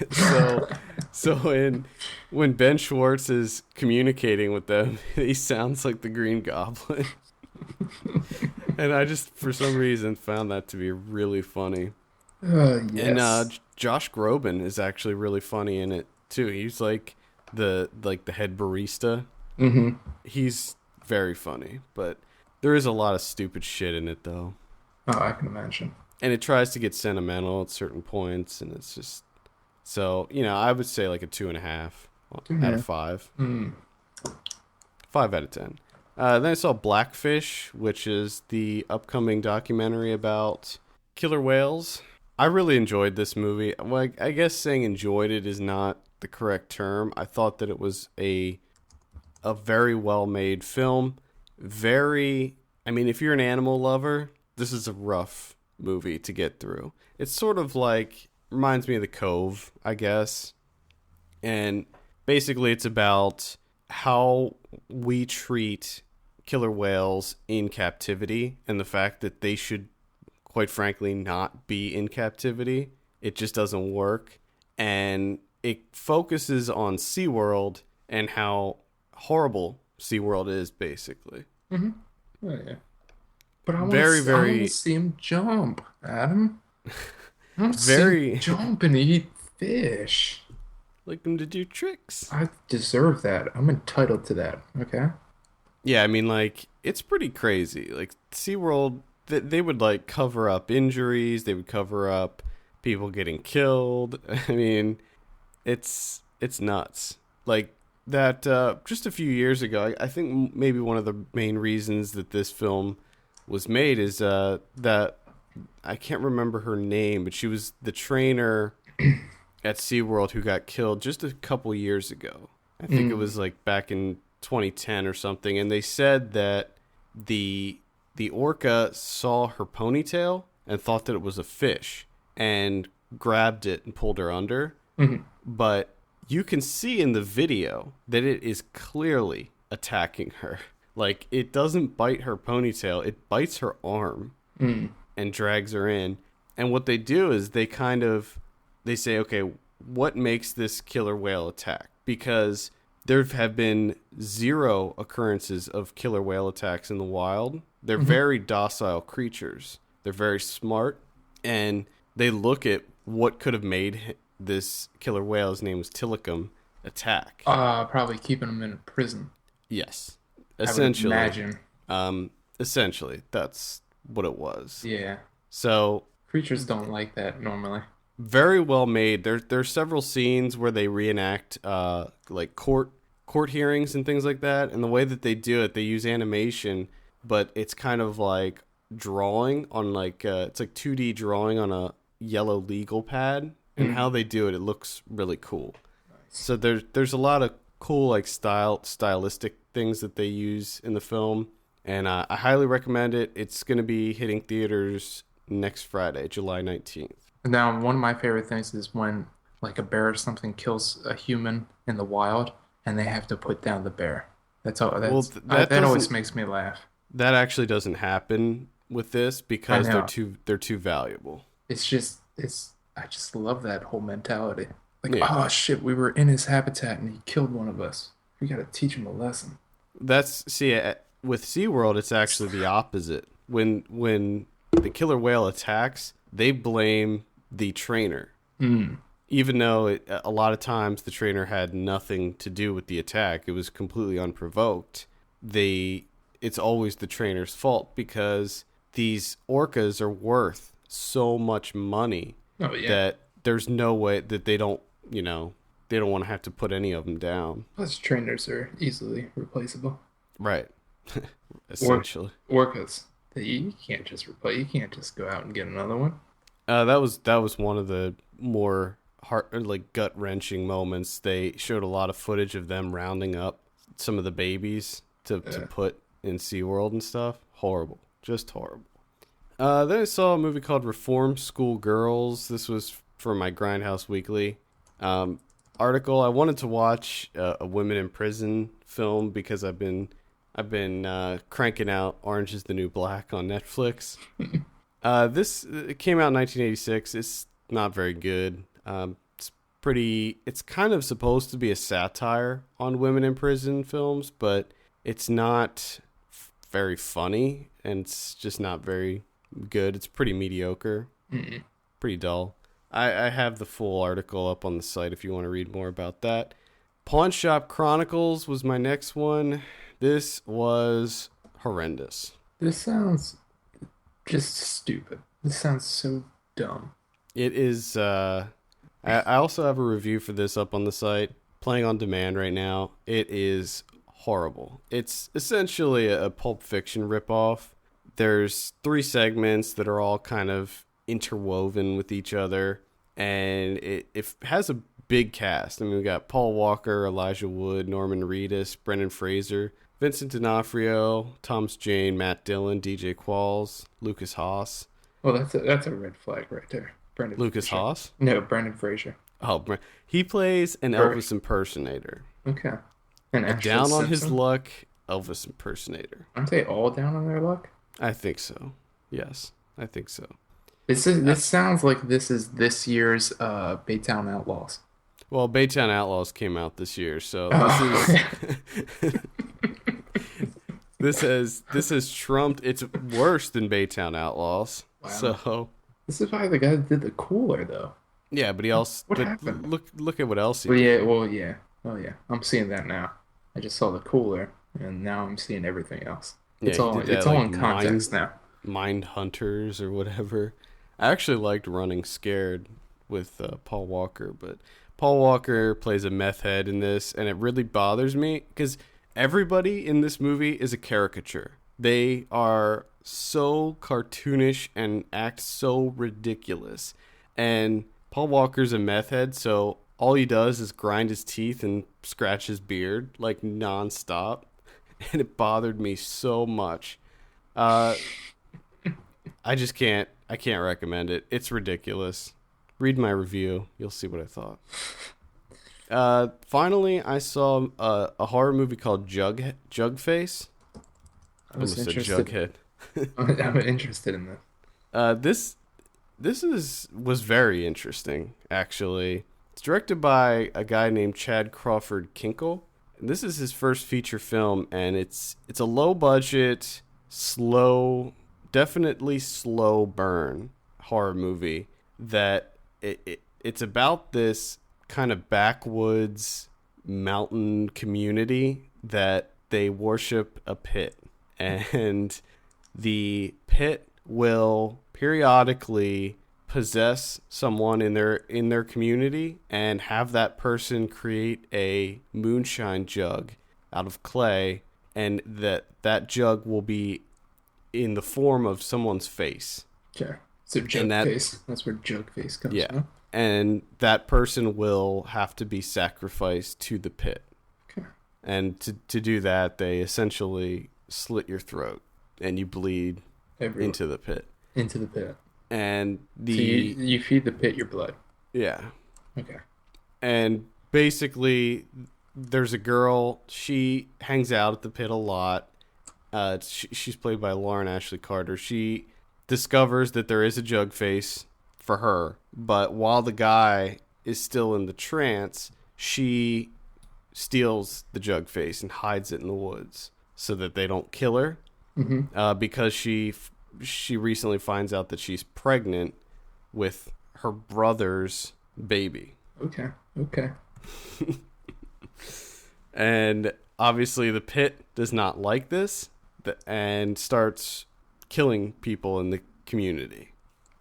So when Ben Schwartz is communicating with them, he sounds like the Green Goblin. And I just, for some reason, found that to be really funny. Yes. And Josh Groban is actually really funny in it too. He's like the head barista. Mm-hmm. He's very funny, but there is a lot of stupid shit in it though. Oh, I can imagine. And it tries to get sentimental at certain points, and it's just so, I would say like a 2.5 out of 5. 5 out of 10. Then I saw Blackfish, which is the upcoming documentary about killer whales. I really enjoyed this movie. Well, I guess saying enjoyed it is not the correct term. I thought that it was a very well-made film. If you're an animal lover, this is a rough movie to get through. It's sort of like, reminds me of The Cove, I guess. And basically it's about how we treat killer whales in captivity, and the fact that they should, quite frankly, not be in captivity. It just doesn't work. And it focuses on SeaWorld and how horrible SeaWorld is, basically. Mm-hmm. Oh, yeah. But I want to see him jump, Adam. I want to see him jump and eat fish. Like him to do tricks. I deserve that. I'm entitled to that, okay? Yeah, it's pretty crazy. Like, SeaWorld, they would, cover up injuries. They would cover up people getting killed. It's nuts. Like, that, just a few years ago, I think maybe one of the main reasons that this film was made is that I can't remember her name, but she was the trainer at SeaWorld who got killed just a couple years ago. I think it was like back in 2010 or something, and they said that the orca saw her ponytail and thought that it was a fish and grabbed it and pulled her under. But you can see in the video that it is clearly attacking her. Like, it doesn't bite her ponytail, it bites her arm and drags her in. And what they do is they say, okay, what makes this killer whale attack? Because there have been 0 occurrences of killer whale attacks in the wild. They're very docile creatures. They're very smart. And they look at what could have made this killer whale, his name was Tilikum, attack. Probably keeping him in a prison. Yes. Essentially. I would imagine. Essentially, that's what it was. Yeah. So creatures don't like that normally. Very well made. There's several scenes where they reenact like court hearings and things like that, and the way that they do it, they use animation, but it's kind of like drawing on like it's like 2D drawing on a yellow legal pad, and how they do it, it looks really cool. Nice. So there's a lot of cool like stylistic things that they use in the film, and I highly recommend it. It's going to be hitting theaters next Friday, July 19th. Now, one of my favorite things is when like a bear or something kills a human in the wild and they have to put down the bear. That's all. That always makes me laugh. That actually doesn't happen with this because they're too valuable. I just love that whole mentality. Like, oh shit, we were in his habitat and he killed one of us. We got to teach him a lesson. With SeaWorld, it's actually the opposite. When the killer whale attacks, they blame the trainer. Even though a lot of times the trainer had nothing to do with the attack, it was completely unprovoked. It's always the trainer's fault because these orcas are worth so much money that there's no way that they don't want to have to put any of them down. Plus, trainers are easily replaceable. Right. Essentially. Orcas. You can't just replace. You can't just go out and get another one. That was one of the more gut wrenching moments. They showed a lot of footage of them rounding up some of the babies to put in SeaWorld and stuff. Horrible, just horrible. Then I saw a movie called Reform School Girls. This was for my Grindhouse Weekly article. I wanted to watch a women in prison film because I've been cranking out Orange is the New Black on Netflix. This came out in 1986. It's not very good. It's kind of supposed to be a satire on women in prison films, but it's not very funny, and it's just not very good. It's pretty mediocre, pretty dull. I have the full article up on the site if you want to read more about that. Pawnshop Chronicles was my next one. This was horrendous. This sounds just stupid. This sounds so dumb. It is. I also have a review for this up on the site, playing on demand right now. It is horrible. It's essentially a Pulp Fiction ripoff. There's 3 segments that are all kind of interwoven with each other, and it has a big cast. I mean, we got Paul Walker, Elijah Wood, Norman Reedus, Brendan Fraser, Vincent D'Onofrio, Thomas Jane, Matt Dillon, DJ Qualls, Lucas Haas. Well, that's a red flag right there. Lucas Haas? No, Brendan Fraser. Oh, he plays an Elvis impersonator. Okay. And a down on his luck Elvis impersonator. Aren't they all down on their luck? I think so. Yes, I think so. This sounds like this is this year's Baytown Outlaws. Well, Baytown Outlaws came out this year, so this has trumped. It's worse than Baytown Outlaws. Wow. So this is why the guy did the Cooler, though. Yeah, but he also look at what else he did. Oh yeah. I'm seeing that now. I just saw the Cooler, and now I'm seeing everything else. It's all in context now. Mind Hunters or whatever. I actually liked Running Scared with Paul Walker, but Paul Walker plays a meth head in this, and it really bothers me because everybody in this movie is a caricature. They are so cartoonish and act so ridiculous. And Paul Walker's a meth head, so all he does is grind his teeth and scratch his beard, like, nonstop. And it bothered me so much. I can't recommend it. It's ridiculous. Read my review. You'll see what I thought. Finally, I saw a horror movie called Jugface. I was Almost said interested. Jughead. I'm interested in this. This was very interesting, actually. It's directed by a guy named Chad Crawford Kinkle. And this is his first feature film, and it's a low budget, definitely slow burn horror movie that it's about this kind of backwoods mountain community that they worship a pit, and the pit will periodically possess someone in their community and have that person create a moonshine jug out of clay, and that jug will be in the form of someone's face. Sure. So jug face. That's where jug face comes from. And that person will have to be sacrificed to the pit. Okay. And to do that, they essentially slit your throat and you bleed into the pit. Into the pit. And so you feed the pit your blood. Yeah. Okay. And basically, there's a girl. She hangs out at the pit a lot. She's played by Lauren Ashley Carter. She discovers that there is a jug face for her, but while the guy is still in the trance, she steals the jug face and hides it in the woods so that they don't kill her. Mm-hmm. Because she recently finds out that she's pregnant with her brother's baby. Okay. And obviously the pit does not like this and starts killing people in the community.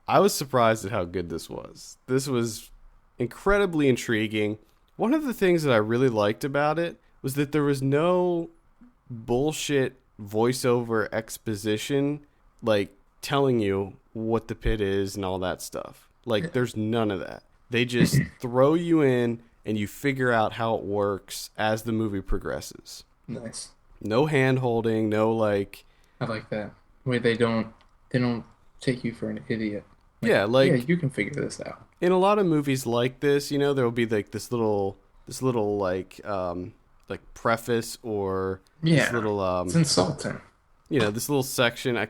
I was surprised at how good this was. This was incredibly intriguing. One of the things that I really liked about it was that there was no bullshit voiceover exposition, like telling you what the pit is and all that stuff. Like, there's none of that. They just throw you in and you figure out how it works as the movie progresses. Nice. No hand holding, no like... I like that. Where they don't take you for an idiot. Yeah, you can figure this out. In a lot of movies like this, there will be like this little like preface or this little it's insulting. This little section.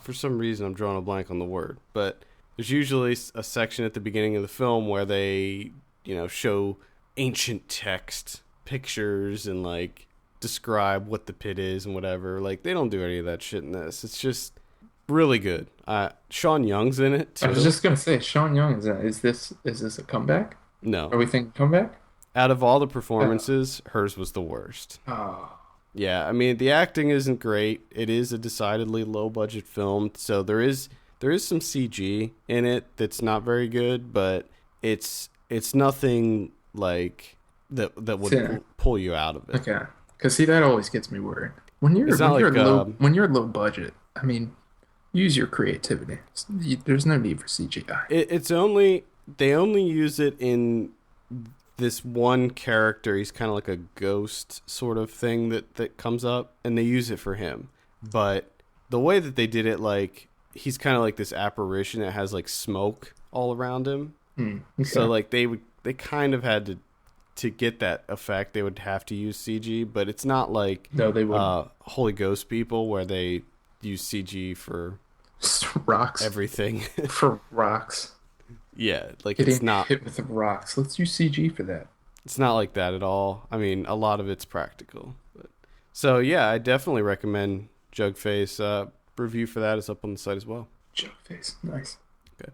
For some reason I'm drawing a blank on the word, but there's usually a section at the beginning of the film where they show ancient text, pictures, and like describe what the pit is and whatever. Like, they don't do any of that shit in this. It's just really good. Sean Young's in it too. I was just gonna say Sean Young is in it. Is this a comeback? No. Are we thinking comeback? Out of all the performances, hers was the worst. Oh. Yeah, I mean, the acting isn't great. It is a decidedly low budget film, so there is some CG in it that's not very good, but it's nothing like that would pull you out of it. Okay. Because see, that always gets me worried. When you're low budget, I mean, use your creativity. There's no need for CGI. They only use it in this one character. He's kind of like a ghost sort of thing that comes up, and they use it for him. But the way that they did it, like, he's kind of like this apparition that has like smoke all around him. Okay. So like they kind of had to get that effect, they would have to use CG, but it's not like they Holy Ghost people where they use CG for rocks, everything. For rocks. Yeah, like Getting it's not hit with the rocks. Let's use CG for that. It's not like that at all. I mean, a lot of it's practical. So yeah, I definitely recommend Jugface. Review for that is up on the site as well. Jugface, nice. Okay.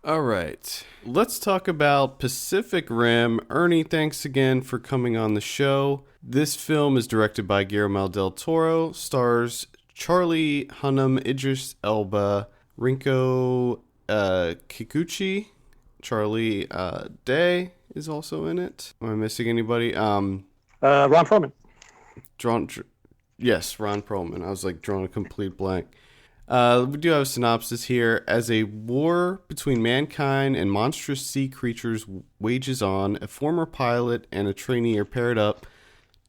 All right, let's talk about Pacific Rim. Ernie, thanks again for coming on the show. This film is directed by Guillermo del Toro, stars Charlie Hunnam, Idris Elba, Rinko Kikuchi, Charlie Day is also in it. Am I missing anybody? Ron Perlman. Yes, Ron Perlman. I was like drawing a complete blank. We do have a synopsis here. As a war between mankind and monstrous sea creatures wages on, a former pilot and a trainee are paired up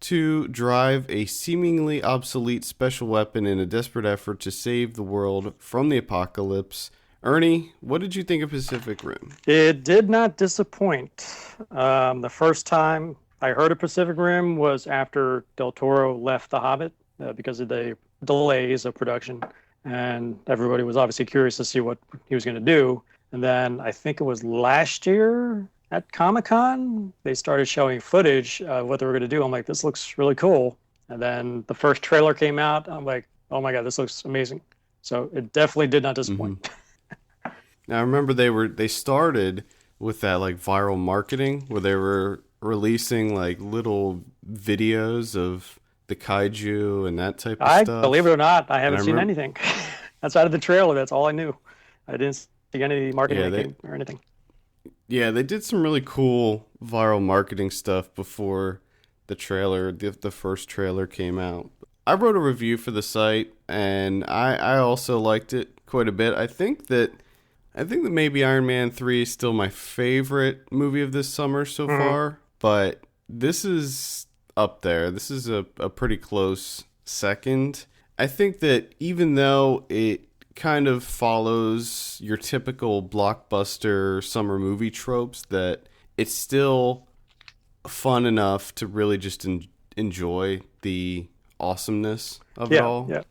to drive a seemingly obsolete special weapon in a desperate effort to save the world from the apocalypse. Ernie, what did you think of Pacific Rim? It did not disappoint. The first time I heard of Pacific Rim was after Del Toro left The Hobbit because of the delays of production. And everybody was obviously curious to see what he was going to do. And then I think it was last year at Comic-Con, they started showing footage of what they were going to do. I'm like, this looks really cool. And then the first trailer came out. I'm like, oh my God, this looks amazing. So it definitely did not disappoint. Mm-hmm. Now I remember they started with that like viral marketing where they were releasing like little videos of the kaiju and that type of stuff. Believe it or not, I haven't seen anything outside of the trailer. That's all I knew. I didn't see any marketing or anything. Yeah, they did some really cool viral marketing stuff before the trailer, the first trailer came out. I wrote a review for the site, and I also liked it quite a bit. I think that maybe Iron Man 3 is still my favorite movie of this summer so far, but this is up there. This is a pretty close second. I think that even though it kind of follows your typical blockbuster summer movie tropes, that it's still fun enough to really just enjoy the awesomeness of it all. Yeah.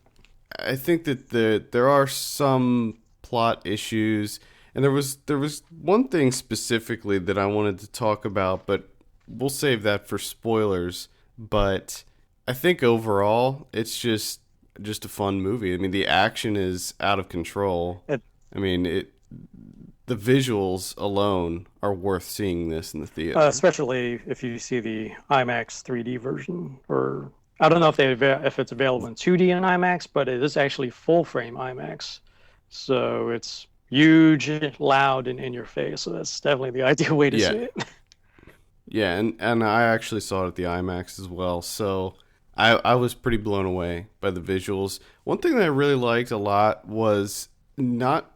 I think that there are some plot issues, and there was one thing specifically that I wanted to talk about, but we'll save that for spoilers. But I think overall it's just a fun movie. I mean, the action is out of control. The visuals alone are worth seeing this in the theater. Especially if you see the IMAX 3D version, or I don't know if it's available in 2D in IMAX, but it is actually full frame IMAX. So it's huge, loud, and in your face. So that's definitely the ideal way to see it. Yeah, and I actually saw it at the IMAX as well. So I was pretty blown away by the visuals. One thing that I really liked a lot was not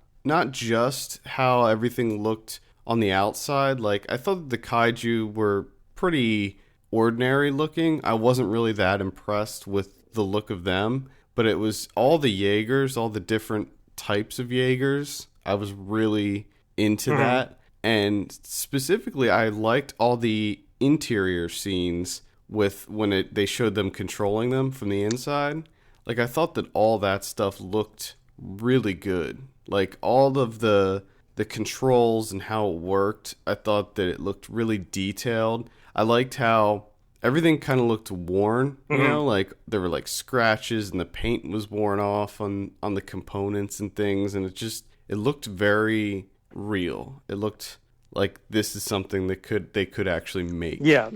just how everything looked on the outside. Like, I thought the kaiju were pretty ordinary looking. I wasn't really that impressed with the look of them, but it was all the Jaegers, all the different types of Jaegers. I was really into that. And specifically, I liked all the interior scenes with when they showed them controlling them from the inside. Like, I thought that all that stuff looked really good. Like, all of the controls and how it worked, I thought that it looked really detailed. I liked how everything kind of looked worn, you know, like there were like scratches and the paint was worn off on the components and things, and it looked very real. It looked like this is something that they could actually make. Yeah,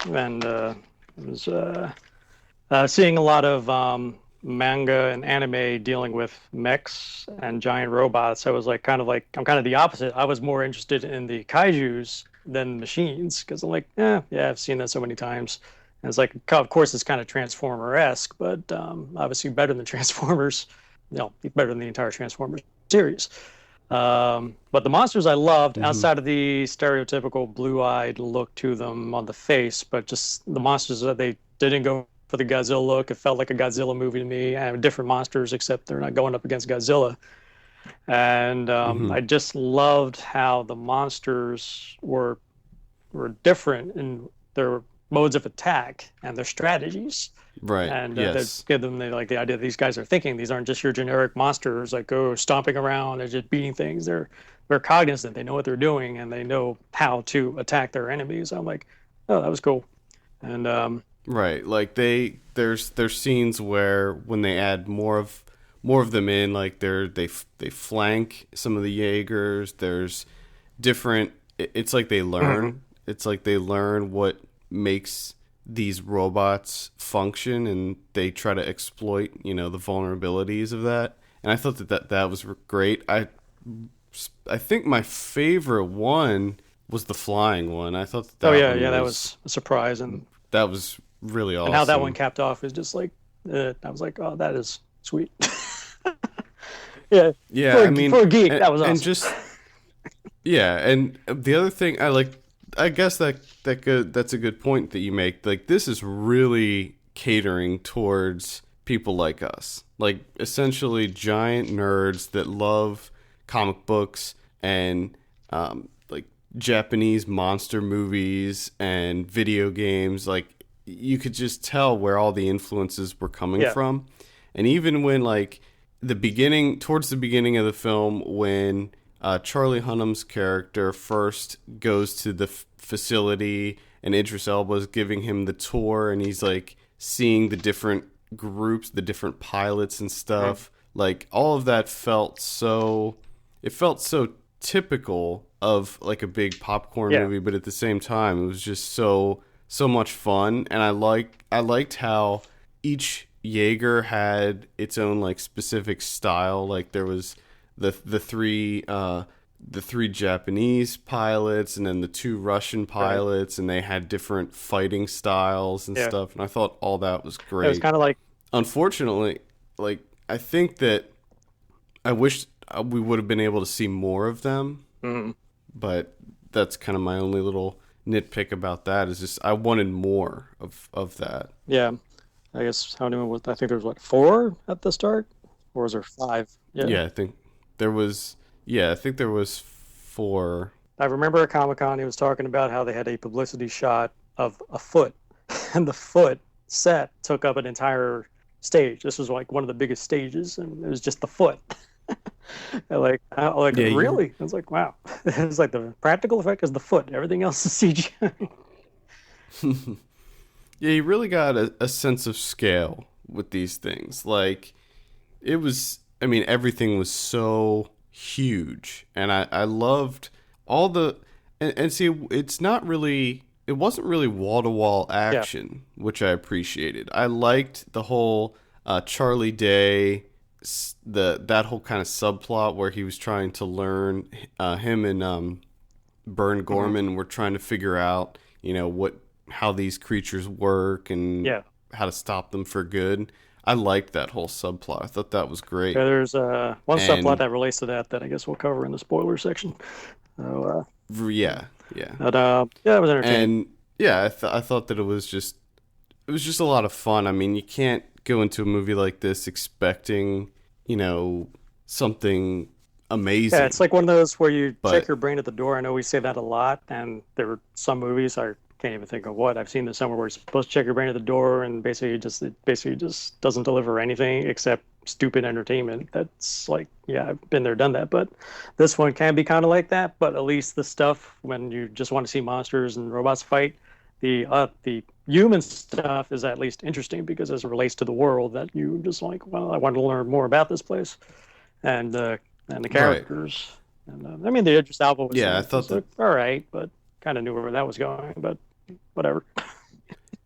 and it was seeing a lot of manga and anime dealing with mechs and giant robots. I was I'm kind of the opposite. I was more interested in the kaijus than machines, because I'm like, I've seen that so many times. And it's like, of course, it's kind of Transformer-esque, but obviously better than Transformers. Better than the entire Transformers series. But the monsters I loved, outside of the stereotypical blue-eyed look to them on the face, but just the monsters that they didn't go for the Godzilla look. It felt like a Godzilla movie to me. And different monsters, except they're not going up against Godzilla. And I just loved how the monsters were different in their modes of attack and their strategies. Right. And yes. they give them the idea that these guys are thinking. These aren't just your generic monsters like stomping around and just beating things. They're cognizant. They know what they're doing, and they know how to attack their enemies. I'm like, oh, that was cool. And right, like there's scenes where when they add more of them in, like they flank some of the Jaegers. There's different. It's like they learn. It's like they learn what makes these robots function, and they try to exploit, the vulnerabilities of that. And I thought that was great. I think my favorite one was the flying one. I thought that that was a surprise, and that was really awesome. And how that one capped off is just like I was like, oh, that is sweet. Yeah, Yeah, I mean, for a geek, that was and awesome. just yeah, and the other thing I guess that's a good point that you make. Like, this is really catering towards people like us, like essentially giant nerds that love comic books and like Japanese monster movies and video games. Like, you could just tell where all the influences were coming Yeah. from. And even when, like, towards the beginning of the film, when Charlie Hunnam's character first goes to the facility and Idris Elba is giving him the tour, and he's like seeing the different groups, the different pilots and stuff. Like, all of that felt so typical of like a big popcorn Yeah. movie, but at the same time it was just so much fun. And I liked how each Jaeger had its own like specific style. Like, there was the three Japanese pilots and then the two Russian pilots, and they had different fighting styles and stuff. And I thought all that was great. It was kind of like, Unfortunately, like, I think that I wish we would have been able to see more of them, but that's kind of my only little nitpick about that, is just I wanted more of that. yeah. I guess how many was? I think there was 4 at the start, or was there 5? Yeah, I think there was. Yeah, I think there was 4. I remember at Comic-Con he was talking about how they had a publicity shot of a foot, and the foot set took up an entire stage. This was like one of the biggest stages, and it was just the foot. I Yeah, really? I was like, wow. It was like the practical effect is the foot. Everything else is CGI. Yeah, you really got a sense of scale with these things. Like, it was, I mean, everything was so huge. And I loved all the, and see, it wasn't really wall-to-wall action, which I appreciated. I liked the whole Charlie Day, that whole kind of subplot where he was trying to learn, him and Bern Gorman were trying to figure out, how these creatures work and how to stop them for good. I liked that whole subplot. I thought that was great. Yeah, there's one subplot that relates to that I guess we'll cover in the spoiler section. So, yeah. But it was entertaining. And yeah, I thought that it was just a lot of fun. I mean, you can't go into a movie like this expecting, something amazing. Yeah, it's like one of those where you check your brain at the door. I know we say that a lot, and there were some movies, I can't even think of what. I've seen this somewhere where you're supposed to check your brain at the door, and it basically just doesn't deliver anything except stupid entertainment. That's like, yeah, I've been there, done that. But this one can be kind of like that. But at least the stuff when you just want to see monsters and robots fight, the human stuff is at least interesting because as it relates to the world, that you just like, well, I want to learn more about this place and the characters. Right. And I mean, the Idris Elba was, I thought that, all right, but kind of knew where that was going, but whatever.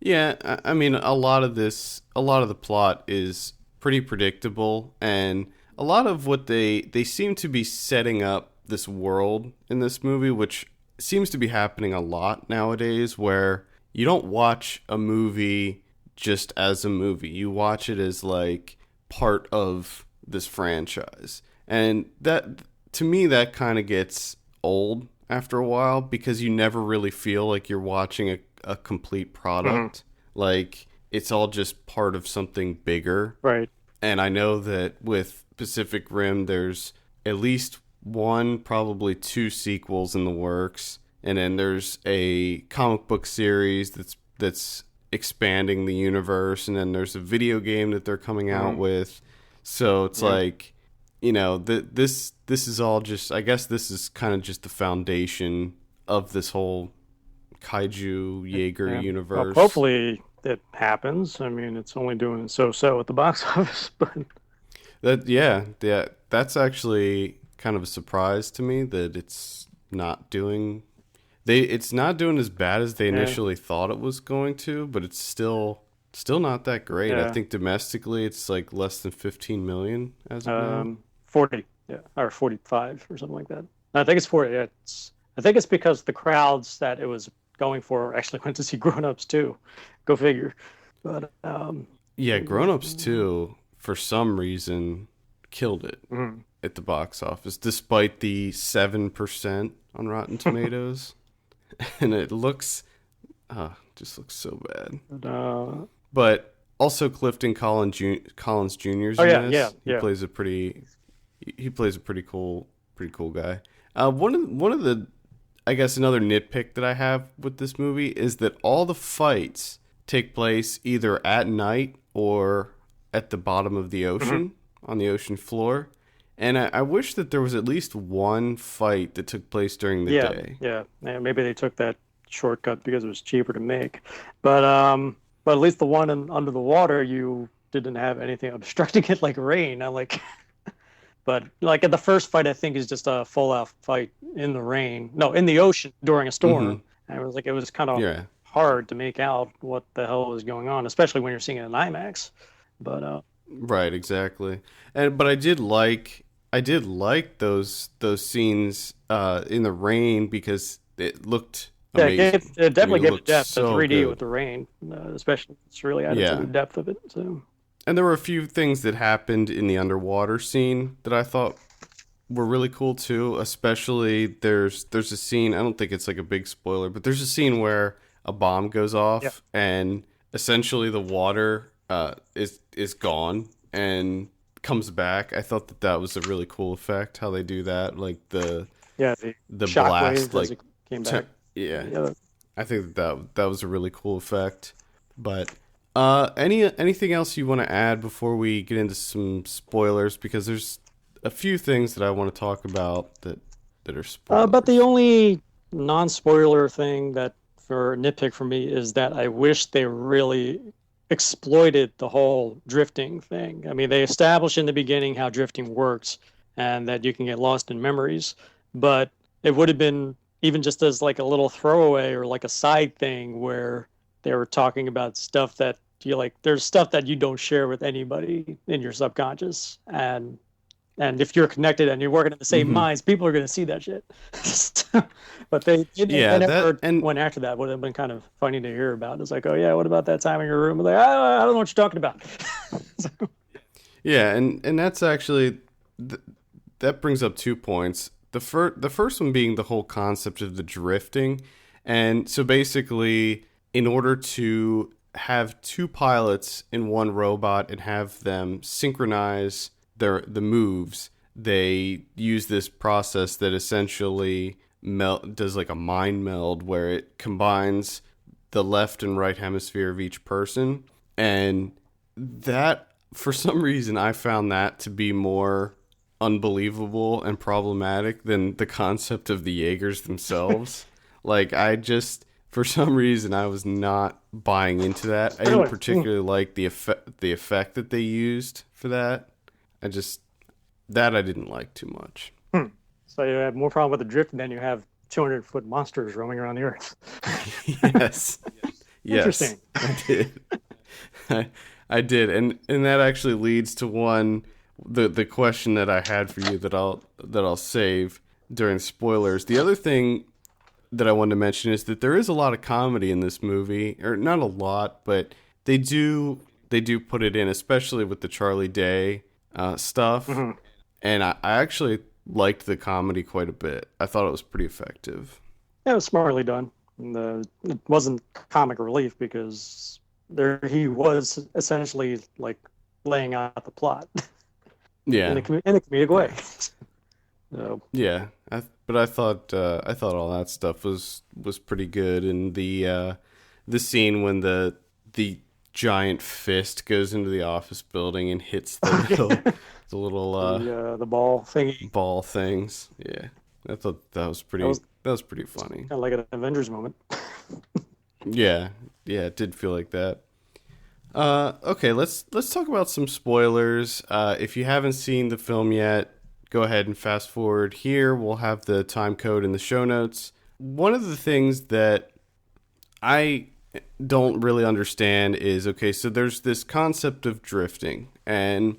Yeah, I mean, a lot of the plot is pretty predictable, and a lot of what they seem to be setting up this world in this movie, which seems to be happening a lot nowadays, where you don't watch a movie just as a movie. You watch it as like part of this franchise. And that, to me, that kind of gets old after a while because you never really feel like you're watching a complete product. Like, it's all just part of something bigger. Right. And I know that with Pacific Rim, there's at least 1, probably 2 sequels in the works. And then there's a comic book series that's expanding the universe. And then there's a video game that they're coming out with. So it's like, this is all just, I guess this is kind of just the foundation of this whole kaiju Jaeger universe. Well, hopefully it happens. I mean, it's only doing so at the box office, but that's actually kind of a surprise to me that it's not doing as bad as they initially thought it was going to, but it's still not that great. I think domestically it's like less than 15 million as of now. 40, or 45 or something like that. I think it's 40. I think it's because the crowds that it was going for actually went to see Grown Ups too. Go figure. But Yeah, Grown Ups 2, for some reason, killed it at the box office, despite the 7% on Rotten Tomatoes. And it looks, just looks so bad. But also Clifton Collins Jr.'s in this. He plays a pretty cool guy. One of the, I guess another nitpick that I have with this movie is that all the fights take place either at night or at the bottom of the ocean, on the ocean floor. And I wish that there was at least one fight that took place during the day. Yeah, maybe they took that shortcut because it was cheaper to make. But at least the one under the water, you didn't have anything obstructing it like rain. But like at the first fight, I think is just a full-out fight in the rain. No, in the ocean during a storm. And it was kind of hard to make out what the hell was going on, especially when you're seeing it in IMAX. But right, exactly. But I did like those scenes in the rain because it looked amazing. It definitely gives depth to so 3D good. with the rain, especially. It's really added to the depth of it. So. And there were a few things that happened in the underwater scene that I thought were really cool too. Especially there's a scene, I don't think it's like a big spoiler, but there's a scene where a bomb goes off and essentially the water is gone and comes back. I thought that was a really cool effect how they do that, like the blast, like it came back. I think that was a really cool effect. But anything else you want to add before we get into some spoilers? Because there's a few things that I want to talk about that are spoilers. But the only non-spoiler thing that for nitpick for me is that I wish they really exploited the whole drifting thing. I mean, they established in the beginning how drifting works and that you can get lost in memories, but it would have been even just as like a little throwaway or like a side thing where they were talking about stuff that you like, there's stuff that you don't share with anybody in your subconscious. And if you're connected and you're working in the same minds, people are going to see that shit. But they never went after that. Would have been kind of funny to hear about. It's like, oh yeah, what about that time in your room? Like, I don't know what you're talking about. Yeah, and that's actually that brings up 2 points. The first one being the whole concept of the drifting, and so basically, in order to have 2 pilots in one robot and have them synchronize the moves, they use this process that essentially does like a mind meld where it combines the left and right hemisphere of each person, and that for some reason I found that to be more unbelievable and problematic than the concept of the Jaegers themselves. Like for some reason I was not buying into that. I didn't particularly like the effect that they used for that. I didn't like too much. So you have more problem with the drift than you have 200-foot monsters roaming around the earth. Yes. Interesting. I did. I did, and that actually leads to the question that I had for you that I'll save during spoilers. The other thing that I wanted to mention is that there is a lot of comedy in this movie, or not a lot, but they do put it in, especially with the Charlie Day stuff. And I actually liked the comedy quite a bit. I thought it was pretty effective. Yeah, it was smartly done. It wasn't comic relief because he was essentially like laying out the plot. Yeah, in a comedic way. So. Yeah, but I thought all that stuff was pretty good, and the scene when the giant fist goes into the office building and hits the little the ball thingy. Ball things. Yeah, I thought that was pretty funny. Kind of like an Avengers moment. Yeah, it did feel like that. Okay, let's talk about some spoilers. If you haven't seen the film yet, go ahead and fast forward here. We'll have the time code in the show notes. One of the things that I don't really understand is, okay, so there's this concept of drifting, and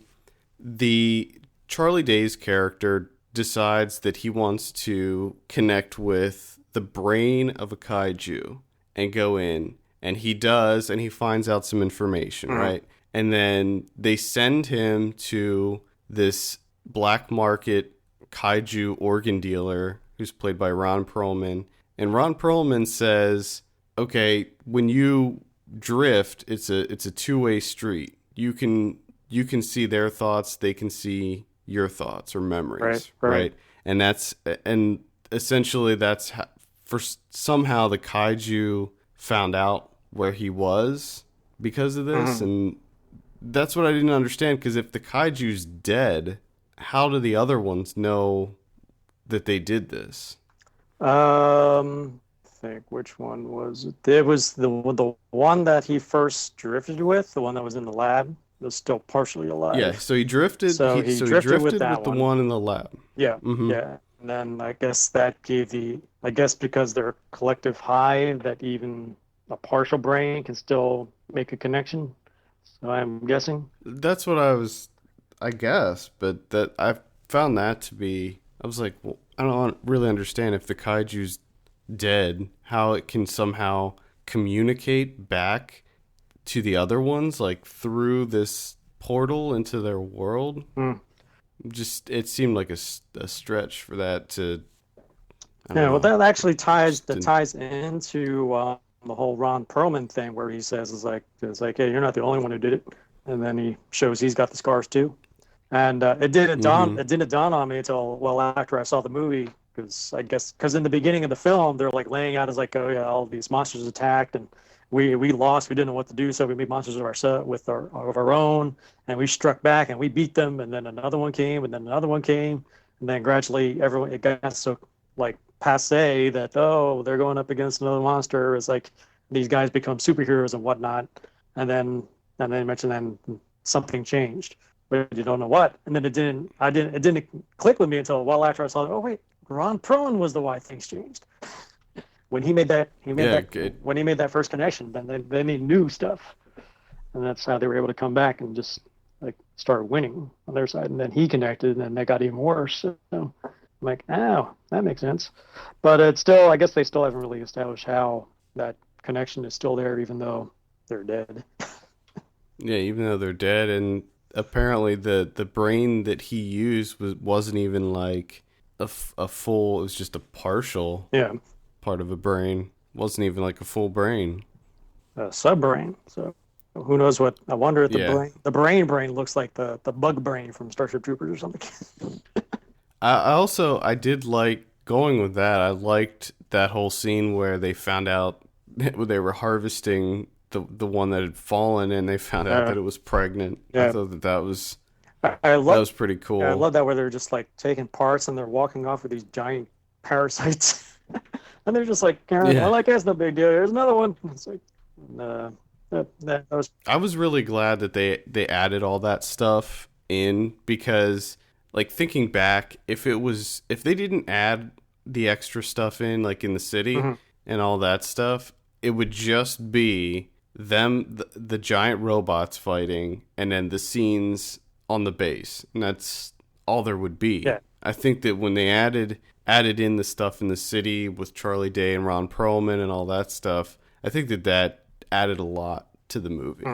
the Charlie Day's character decides that he wants to connect with the brain of a kaiju and go in, and he does, and he finds out some information, right? and then they send him to this black market kaiju organ dealer who's played by Ron Perlman. And Ron Perlman says, okay, when you drift, it's a two-way street. You can see their thoughts, they can see your thoughts or memories, right? And essentially that's how, somehow the kaiju found out where he was because of this, and that's what I didn't understand, because if the kaiju's dead, how do the other ones know that they did this? Think which one was it? It was the one that he first drifted with, the one that was in the lab, was still partially alive. Yeah, so he drifted. So he drifted with that the one in the lab. Yeah, yeah. And then I guess that gave because they're collective high, that even a partial brain can still make a connection. So I'm guessing. That's what I guess, but that I found that to be, I was like, well, I don't really understand if the kaiju's dead, how it can somehow communicate back to the other ones, like through this portal into their world. Just, it seemed like a stretch for that to. Well, that actually ties into the whole Ron Perlman thing, where he says it's like, hey, you're not the only one who did it, and then he shows he's got the scars too. And it didn't dawn on me until well after I saw the movie, because in the beginning of the film they're like laying out as like, oh yeah, all these monsters attacked and we lost, we didn't know what to do, so we made monsters of our own, and we struck back and we beat them, and then another one came, and then another one came, and then gradually it got so like passe that, oh, they're going up against another monster. It's like these guys become superheroes and whatnot, and then they mentioned then something changed, but you don't know what. And then it didn't click with me until well after I saw it. Oh wait, Ron Perlman was the why things changed. When he made that first connection, then he knew stuff, and that's how they were able to come back and just like start winning on their side. And then he connected, and then that got even worse. So I'm like, oh, that makes sense. But it's still, I guess they still haven't really established how that connection is still there, even though they're dead. Yeah, even though they're dead, and apparently the brain that he used wasn't even like a full. It was just a partial. Yeah. Part of a brain. Wasn't even like a full brain. A sub-brain. So who knows what? I wonder if the brain looks like the bug brain from Starship Troopers or something. I did like going with that. I liked that whole scene where they found out they were harvesting the one that had fallen, and they found out that it was pregnant. Yeah. I thought that was that was pretty cool. Yeah, I love that, where they're just like taking parts and they're walking off with these giant parasites. And they're just like, well, I guess no big deal. Here's another one. It's like, that was. I was really glad that they added all that stuff in, because, like, thinking back, if they didn't add the extra stuff in, like in the city and all that stuff, it would just be them, the giant robots fighting, and then the scenes on the base, and that's all there would be. Yeah. I think that when they added in the stuff in the city with Charlie Day and Ron Perlman and all that stuff, I think that added a lot to the movie.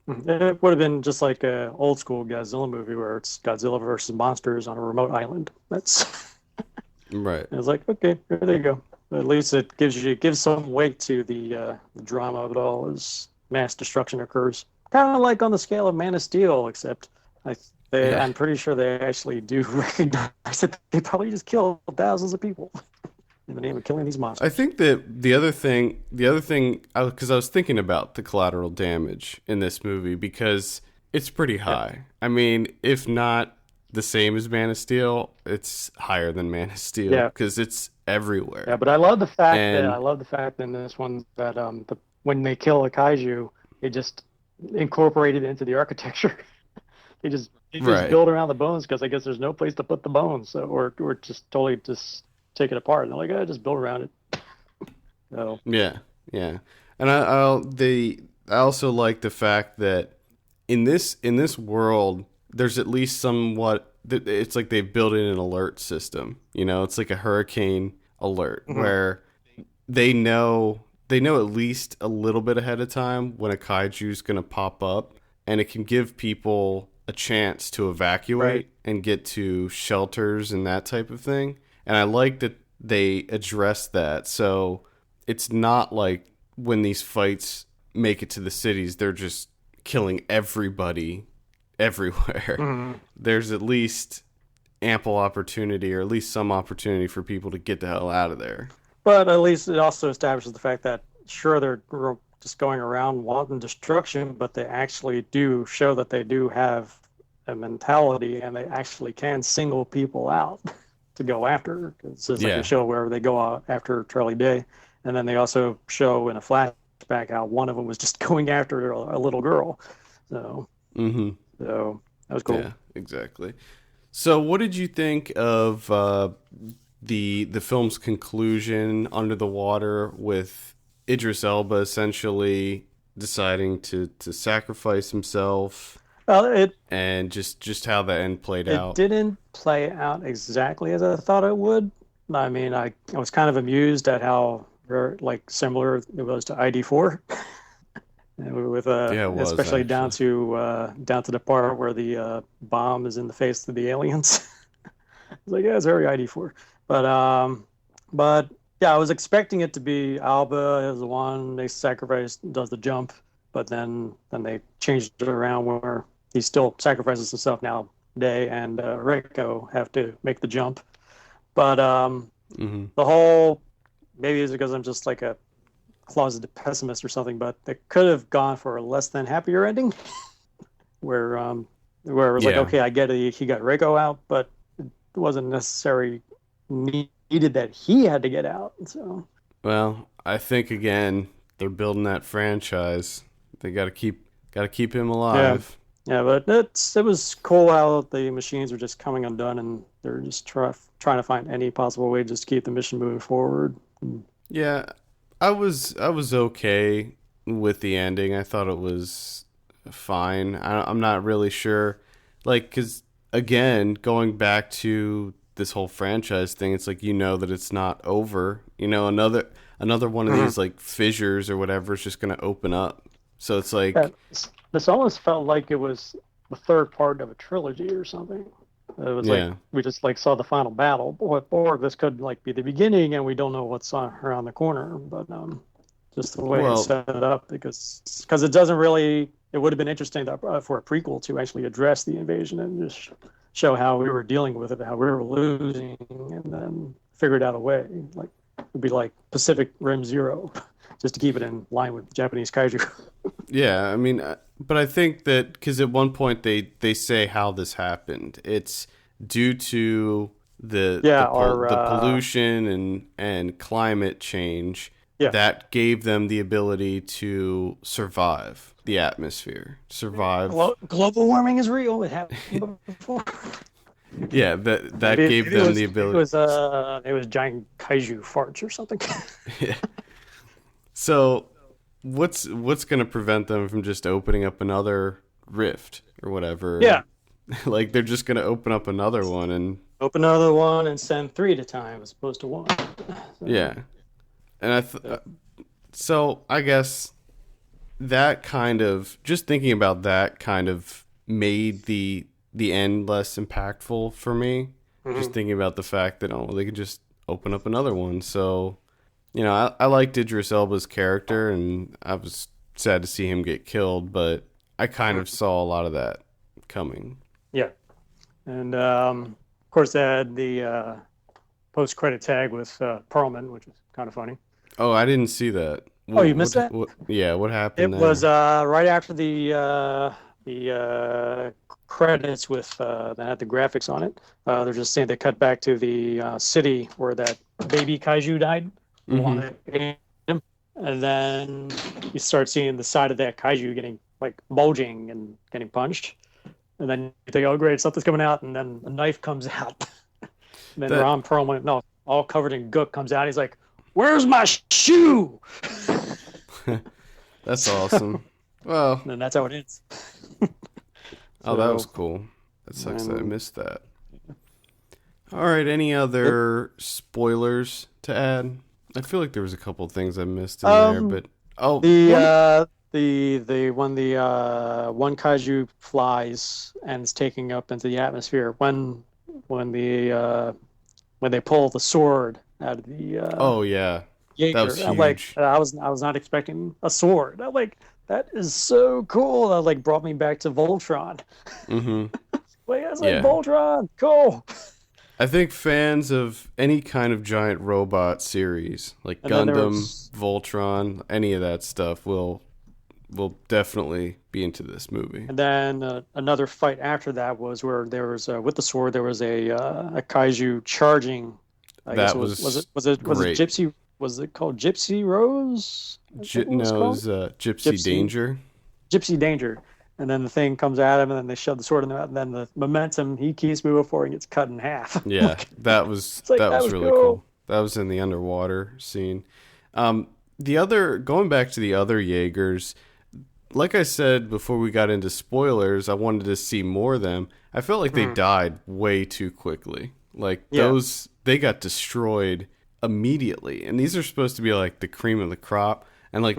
It would have been just like an old school Godzilla movie where it's Godzilla versus monsters on a remote island. That's right. I was like, okay, there you go. But at least it gives some weight to the drama of it all, as mass destruction occurs. Kind of like on the scale of Man of Steel, except I'm pretty sure they actually do recognize that they probably just killed thousands of people in the name of killing these monsters. I think that the other thing, because I was thinking about the collateral damage in this movie, because it's pretty high. Yeah. I mean, if not the same as Man of Steel, it's higher than Man of Steel, because it's everywhere. Yeah, but I love the fact in this one that when they kill a kaiju, they just incorporate it into the architecture. They just build around the bones, because I guess there's no place to put the bones, or just totally just take it apart. And they're like, just build around it. So. Yeah. And I also like the fact that in this world, there's at least somewhat. It's like they've built in an alert system. You know, it's like a hurricane alert where they know at least a little bit ahead of time when a kaiju's gonna pop up. and it can give people a chance to evacuate and get to shelters and that type of thing. And I like that they address that. So it's not like when these fights make it to the cities, they're just killing everybody everywhere. Mm-hmm. There's at least ample opportunity, or at least some opportunity, for people to get the hell out of there. But at least it also establishes the fact that, sure, they're just going around wanting destruction, but they actually do show that they do have a mentality, and they actually can single people out to go after. It's like a show where they go out after Charlie Day, and then they also show in a flashback how one of them was just going after a little girl. So, so that was cool. Yeah, exactly. So what did you think of the film's conclusion, Under the Water, with Idris Elba essentially deciding to sacrifice himself? Well, and just how the end played out. It didn't play out exactly as I thought it would. I mean, I was kind of amused at how similar it was to ID4. With especially actually. down to the part where the bomb is in the face of the aliens. It's like, yeah, it's very ID4. But yeah, I was expecting it to be Alba as the one they sacrificed, does the jump, but then they changed it around where he still sacrifices himself now. Day and Rico have to make the jump, but the whole, maybe it's because I'm just like a closeted pessimist or something, but they could have gone for a less than happier ending, where it was like, okay, I get it, he got Rico out, but it wasn't necessarily needed that he had to get out. So, well, I think again they're building that franchise. They got to keep him alive. Yeah, but it was cool how the machines are just coming undone, and they're just trying to find any possible way just to keep the mission moving forward. Yeah, I was okay with the ending. I thought it was fine. I'm not really sure, because again, going back to this whole franchise thing, it's like, that it's not over. Another one of these fissures or whatever is just going to open up. So it's like this almost felt like it was the third part of a trilogy or something. It was like we just saw the final battle, or this could be the beginning, and we don't know what's around the corner. But just the way it's set it up, because it doesn't really. It would have been interesting for a prequel to actually address the invasion and just show how we were dealing with it, how we were losing, and then figured out a way. It'd be like Pacific Rim Zero, just to keep it in line with Japanese kaiju. Yeah, I mean, but I think that because at one point they say how this happened. It's due to the pollution and climate change that gave them the ability to survive the atmosphere. Global warming is real. It happened before. Yeah, that gave them the ability. It was giant kaiju farts or something. Yeah. So, what's going to prevent them from just opening up another rift or whatever? Yeah. They're just going to open up another one and send 3 at a time as opposed to 1. So. Yeah. And so I guess that kind of, just thinking about that kind of made the end less impactful for me. Mm-hmm. Just thinking about the fact that they could just open up another one. So, I liked Idris Elba's character, and I was sad to see him get killed, but I kind of saw a lot of that coming. Yeah. And, of course, they had the post-credit tag with Perlman, which is kind of funny. Oh, I didn't see that. You missed that? What happened there? It was right after the credits with that had the graphics on it. They're just saying they cut back to the city where that baby kaiju died. Mm-hmm. And then you start seeing the side of that kaiju getting bulging and getting punched. And then you think, oh great, something's coming out, and then a knife comes out. And then Ron Perlman, all covered in gook, comes out. He's like, "Where's my shoe?" That's awesome. Well, and that's how it ends. That was cool. That sucks that I missed that. All right, any other spoilers to add? I feel like there was a couple of things I missed in there, but the when the one kaiju flies and is taking up into the atmosphere when the when they pull the sword out of the Oh yeah, that was Jaeger. I'm like, huge. I was not expecting a sword. I'm like, that is so cool. That like brought me back to Voltron. Hmm. Like, I was like, Yeah. Voltron, cool. I think fans of any kind of giant robot series, like And then there Gundam, was, Voltron, any of that stuff, will definitely be into this movie. and then another fight after that was where there was with the sword there was a kaiju charging. I guess That it was was it great. Gypsy? Was it called Gypsy Rose? I think it was called Knows Gypsy Gypsy Danger. Gypsy Danger. And then the thing comes at him, and then they shove the sword in the mouth, and then the momentum he keeps moving forward and gets cut in half. Yeah, It's like that that was was really cool. cool. That was in the underwater scene. The other going back to the other Jaegers, like I said before we got into spoilers, I wanted to see more of them. I felt like they died way too quickly. Like Yeah. they got destroyed immediately. And these are supposed to be like the cream of the crop. And like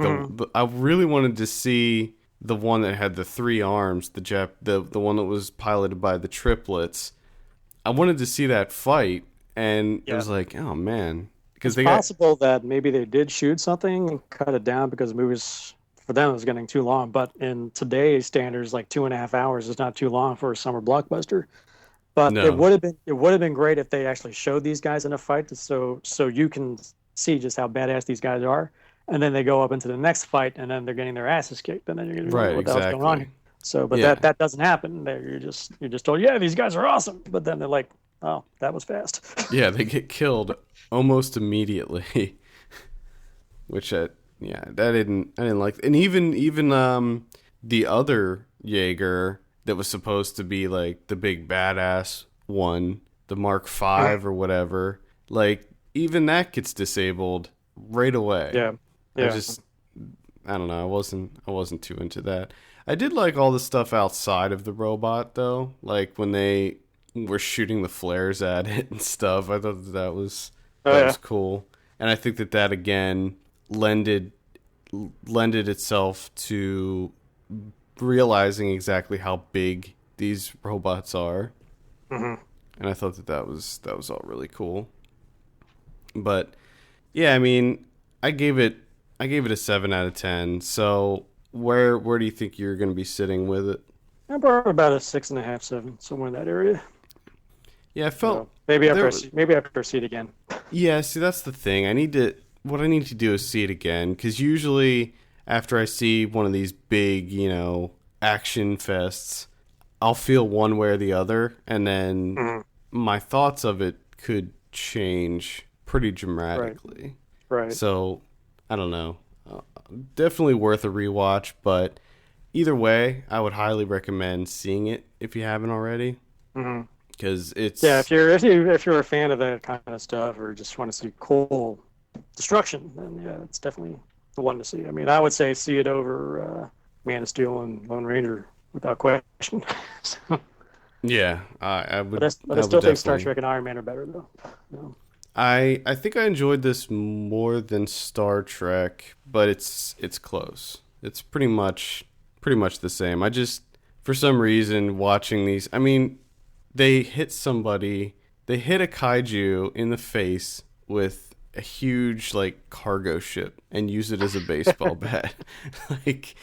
I really wanted to see the one that had the three arms, the one that was piloted by the triplets. I wanted to see that fight, and it Yeah. was like, oh man, because It's they got possible that maybe they did shoot something and cut it down because the movies for them was getting too long. But in today's standards, like 2.5 hours is not too long for a summer blockbuster. But no, it would have been great if they actually showed these guys in a fight, so you can see just how badass these guys are. And then they go up into the next fight, and then they're getting their asses kicked, and then you're gonna be like, right, what the hell's going on here? exactly, So, but yeah, that doesn't happen. You're just told, yeah, these guys are awesome. But then they're like, oh, that was fast. yeah, they get killed almost immediately, which I didn't like, and even the other Jaeger that was supposed to be like the big badass one, the Mark V or whatever, like even that gets disabled right away. Yeah, I yeah. just I don't know. I wasn't too into that. I did like all the stuff outside of the robot though, like when they were shooting the flares at it and stuff. I thought Oh that yeah. was cool, and I think that again lended lended itself to realizing exactly how big these robots are, Hmm. and I thought that was all really cool. But yeah, I mean, I gave it I gave it a 7 out of 10. So where do you think you're going to be sitting with it? I'm probably about a 6.5, 7, somewhere in that area. Yeah, I So felt there. maybe after I see it again. Yeah, see, that's the thing. What I need to do is see it again, because usually after I see one of these big, action fests, I'll feel one way or the other, and then Mhm. my thoughts of it could change pretty Right, dramatically. right. So, I don't know. Definitely worth a rewatch, but either way, I would highly recommend seeing it if you haven't already, Hmm. because Yeah, it's if you're a fan of that kind of stuff or just want to see cool destruction, then yeah, it's definitely the one to see. I mean, I would say see it over Man of Steel and Lone Ranger without question. So, yeah, but I I would still think Star definitely. Trek and Iron Man are better though. No. I think I enjoyed this more than Star Trek, but it's close. It's pretty much the same. I just for some reason watching these, I mean, they hit somebody, they hit a kaiju in the face with a huge like cargo ship and use it as a baseball bat. Like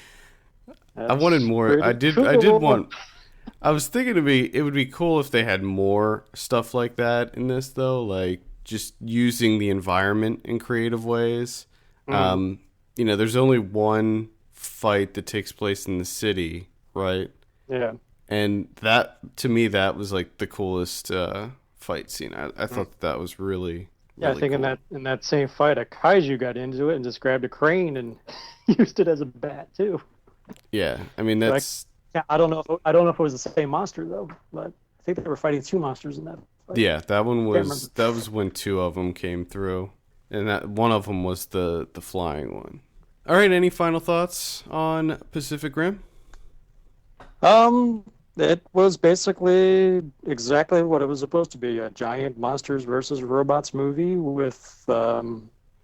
I wanted That's more. pretty I did cool. want I was thinking it would be cool if they had more stuff like that in this though, like just using the environment in creative ways. Mhm. There's only one fight that takes place in the city, right? Yeah. And that to me that was like the coolest fight scene. I thought that was really Yeah, I really think cool. in that same fight, a kaiju got into it and just grabbed a crane and used it as a bat too. Yeah, I mean Like, that's yeah, I don't know if it was the same monster though, but I think they were fighting two monsters in that fight. yeah, Can't remember. that was when two of them came through, and that one of them was the flying one. All right, any final thoughts on Pacific Rim? Um, it was basically exactly what it was supposed to be, a giant monsters versus robots movie with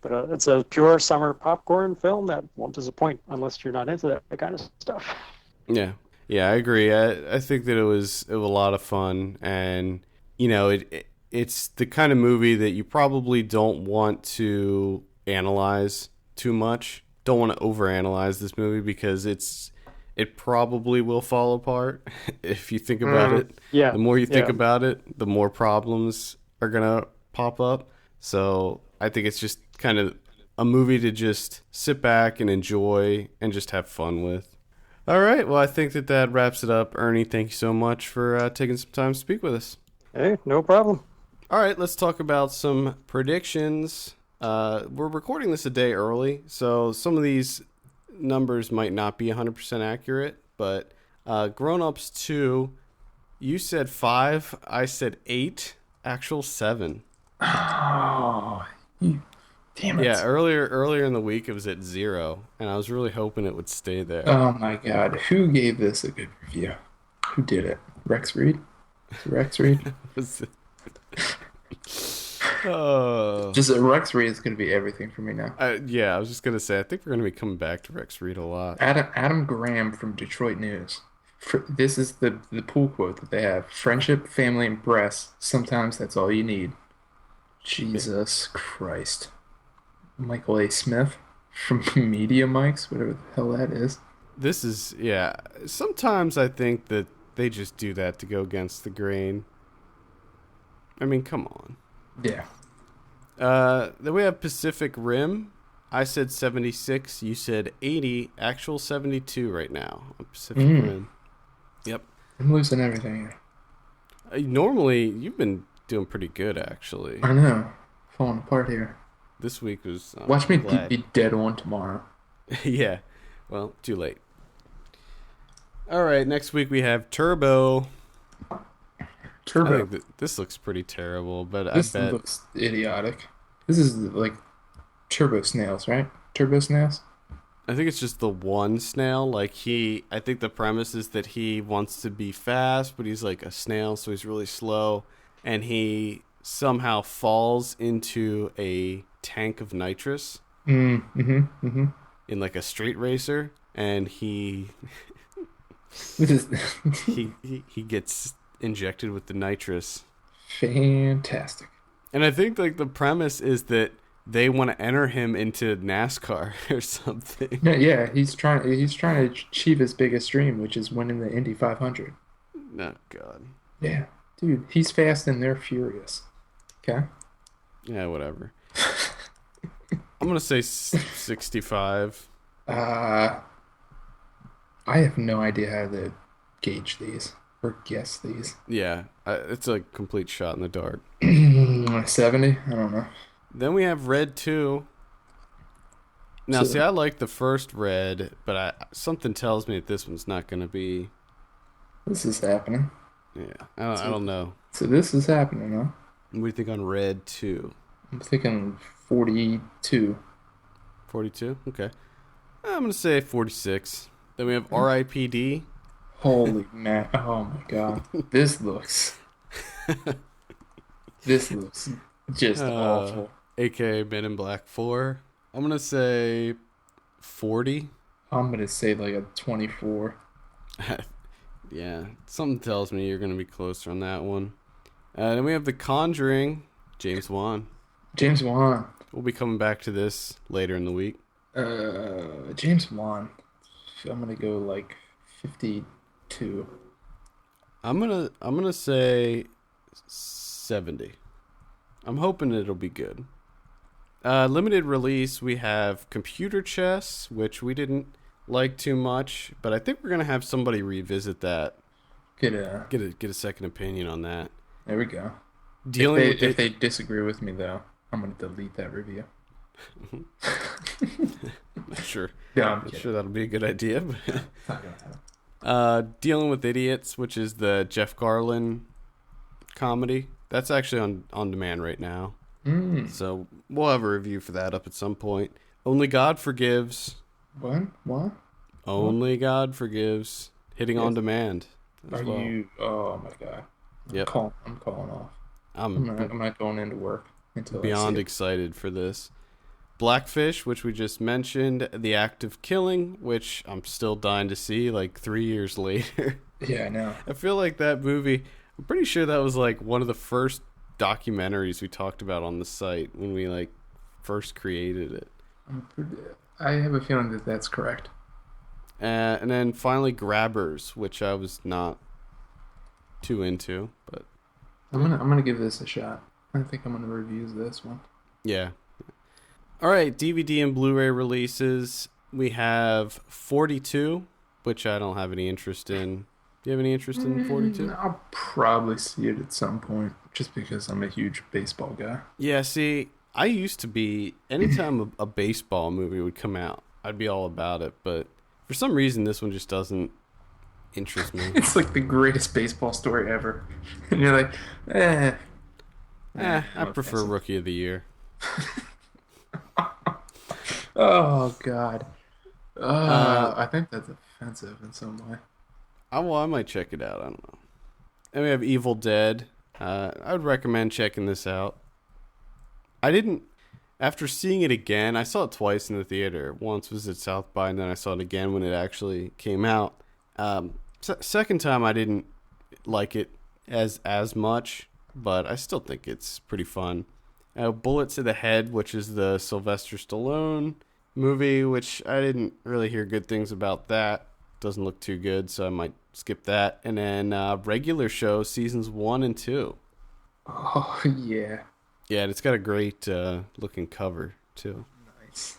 But it's a pure summer popcorn film that won't disappoint unless you're not into that kind of stuff. Yeah, yeah, I agree. I think that it was a lot of fun, and it's the kind of movie that you probably don't want to analyze too much. Don't want to overanalyze this movie because it probably will fall apart if you think about it. Yeah. The more you think about it, the more problems are gonna pop up. So I think it's just kind of a movie to just sit back and enjoy and just have fun with. All right. Well, I think that wraps it up. Ernie, thank you so much for taking some time to speak with us. Hey, no problem. All right. Let's talk about some predictions. We're recording this a day early, so some of these numbers might not be 100% accurate, but Grown Ups 2, you said 5, I said 8, actual 7. Oh, damn it. Yeah, earlier in the week it was at 0, and I was really hoping it would stay there. Oh my God. Who gave this a good review? Who did it? Rex Reed? Rex Reed? Oh. Just Rex Reed is going to be everything for me now. Yeah, I was just going to say, I think we're going to be coming back to Rex Reed a lot. Adam Graham from Detroit News. This is the pull quote that they have. Friendship, family, and breasts. Sometimes that's all you need. Jesus Christ. Michael A. Smith from Media Mics, whatever the hell that is. This is, yeah. Sometimes I think that they just do that to go against the grain. I mean, come on. Yeah. Then we have Pacific Rim. I said 76. You said 80. Actual 72 right now on Pacific Rim. Yep. I'm losing everything here. Normally, you've been doing pretty good, actually. I know. Falling apart here. This week was... Watch me be dead on tomorrow. Yeah. Well, too late. All right, next week we have Turbo. Turbo. This looks pretty terrible, but This I bet... looks idiotic. This is like Turbo Snails, right? Turbo Snails? I think it's just the one snail. Like I think the premise is that he wants to be fast, but he's like a snail, so he's really slow. And he somehow falls into a tank of nitrous in like a street racer, and he he gets injected with the nitrous. Fantastic. And I think like the premise is that they want to enter him into NASCAR or something. Yeah, he's trying to achieve his biggest dream, which is winning the Indy 500. Oh God. Yeah, dude, he's fast and they're furious. Okay. Yeah, whatever. I'm gonna say 65. I have no idea how to gauge these or guess these. Yeah, it's a complete shot in the dark. 70? I don't know. Then we have Red 2. Now, see, I like the first Red, but something tells me that this one's not going to be... This is happening. Yeah, I don't know. So this is happening, huh? What do you think on Red 2? I'm thinking 42. 42? Okay. I'm going to say 46. Then we have R.I.P.D. Holy man. Oh my God. This looks just awful. A.K.A. Men in Black 4. I'm going to say 40. I'm going to say like a 24. Yeah, something tells me you're going to be closer on that one. Then we have The Conjuring, James Wan. James Wan. We'll be coming back to this later in the week. James Wan. I'm going to go like 52. I'm gonna say 70. I'm hoping it'll be good. Limited release, we have Computer Chess, which we didn't like too much, but I think we're gonna have somebody revisit that. Get a second opinion on that. There we go. If they disagree with me, though, I'm gonna delete that review. Not sure. Yeah, I'm sure that'll be a good idea. But not gonna happen. Dealing with Idiots, which is the Jeff Garlin comedy. That's actually on demand right now. So we'll have a review for that up at some point. Only God Forgives. What? Only God Forgives. Hitting on demand. Are well. You? Oh my God. Yep. I'm calling off. I'm not going into work until beyond excited for this. Blackfish, which we just mentioned. The Act of Killing, which I'm still dying to see, like 3 years later. Yeah, I know. I feel like that movie, I'm pretty sure that was like one of the first documentaries we talked about on the site when we like first created it. I have a feeling that that's correct. And then finally Grabbers, which I was not too into, but I'm gonna give this a shot. I think I'm gonna review this one. yeah. All right, DVD and Blu Ray releases. We have 42, which I don't have any interest in. Do you have any interest in 42? I'll probably see it at some point, just because I'm a huge baseball guy. Yeah, see, I used to be, anytime a baseball movie would come out, I'd be all about it, but for some reason this one just doesn't interest me. It's like the greatest baseball story ever. And you're like, I prefer Rookie of the Year. Oh, God. I think that's offensive in some way. I might check it out. I don't know. And we have Evil Dead. I would recommend checking this out. After seeing it again, I saw it twice in the theater. Once was at South by, and then I saw it again when it actually came out. Second time, I didn't like it as much, but I still think it's pretty fun. Bullet to the Head, which is the Sylvester Stallone movie, which I didn't really hear good things about that. Doesn't look too good, so I might skip that. And then Regular Show, seasons 1 and 2. Oh, yeah. Yeah, and it's got a great looking cover, too. Nice.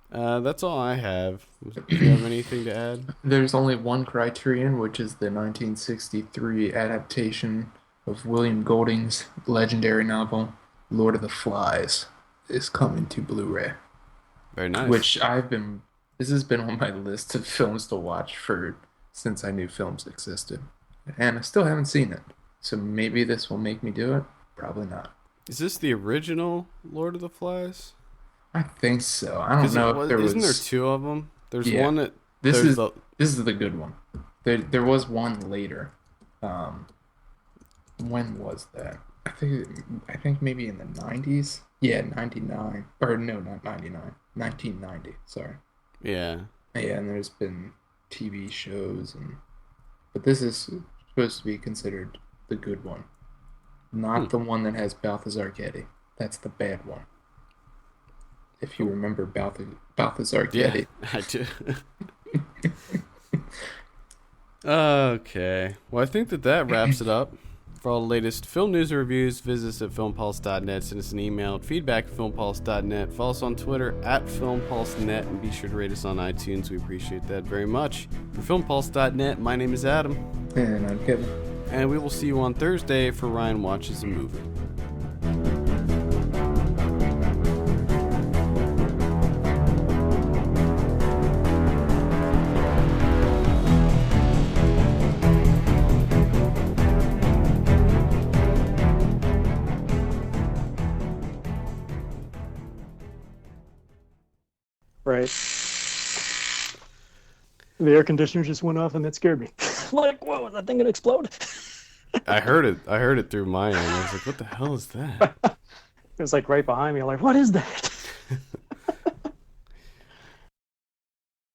That's all I have. Do you have anything to add? There's only one criterion, which is the 1963 adaptation of William Golding's legendary novel, Lord of the Flies, is coming to Blu-ray. Very nice. Which this has been on my list of films to watch since I knew films existed. And I still haven't seen it. So maybe this will make me do it. Probably not. Is this the original Lord of the Flies? I think so. I don't know if there was... Isn't there two of them? There's Yeah. one that... This is the good one. There was one later. When was that? I think maybe in the 90s. Yeah, 99. Or no, not 99. 1990. Sorry. Yeah. Yeah, and there's been TV shows but this is supposed to be considered the good one. Not the one that has Balthazar Getty. That's the bad one. If you remember Balthazar Getty. Yeah, I do. Okay. Well, I think that wraps it up. For all the latest film news and reviews, visit us at filmpulse.net. Send us an email at feedback@filmpulse.net. Follow us on Twitter at filmpulsenet, and be sure to rate us on iTunes. We appreciate that very much. For filmpulse.net, my name is Adam. And I'm Kevin. And we will see you on Thursday for Ryan Watches a Movie. Right. The air conditioner just went off and that scared me. Like, whoa, is that thing gonna explode? I heard it through my end. I was like, what the hell is that? It was like right behind me. I'm like, what is that?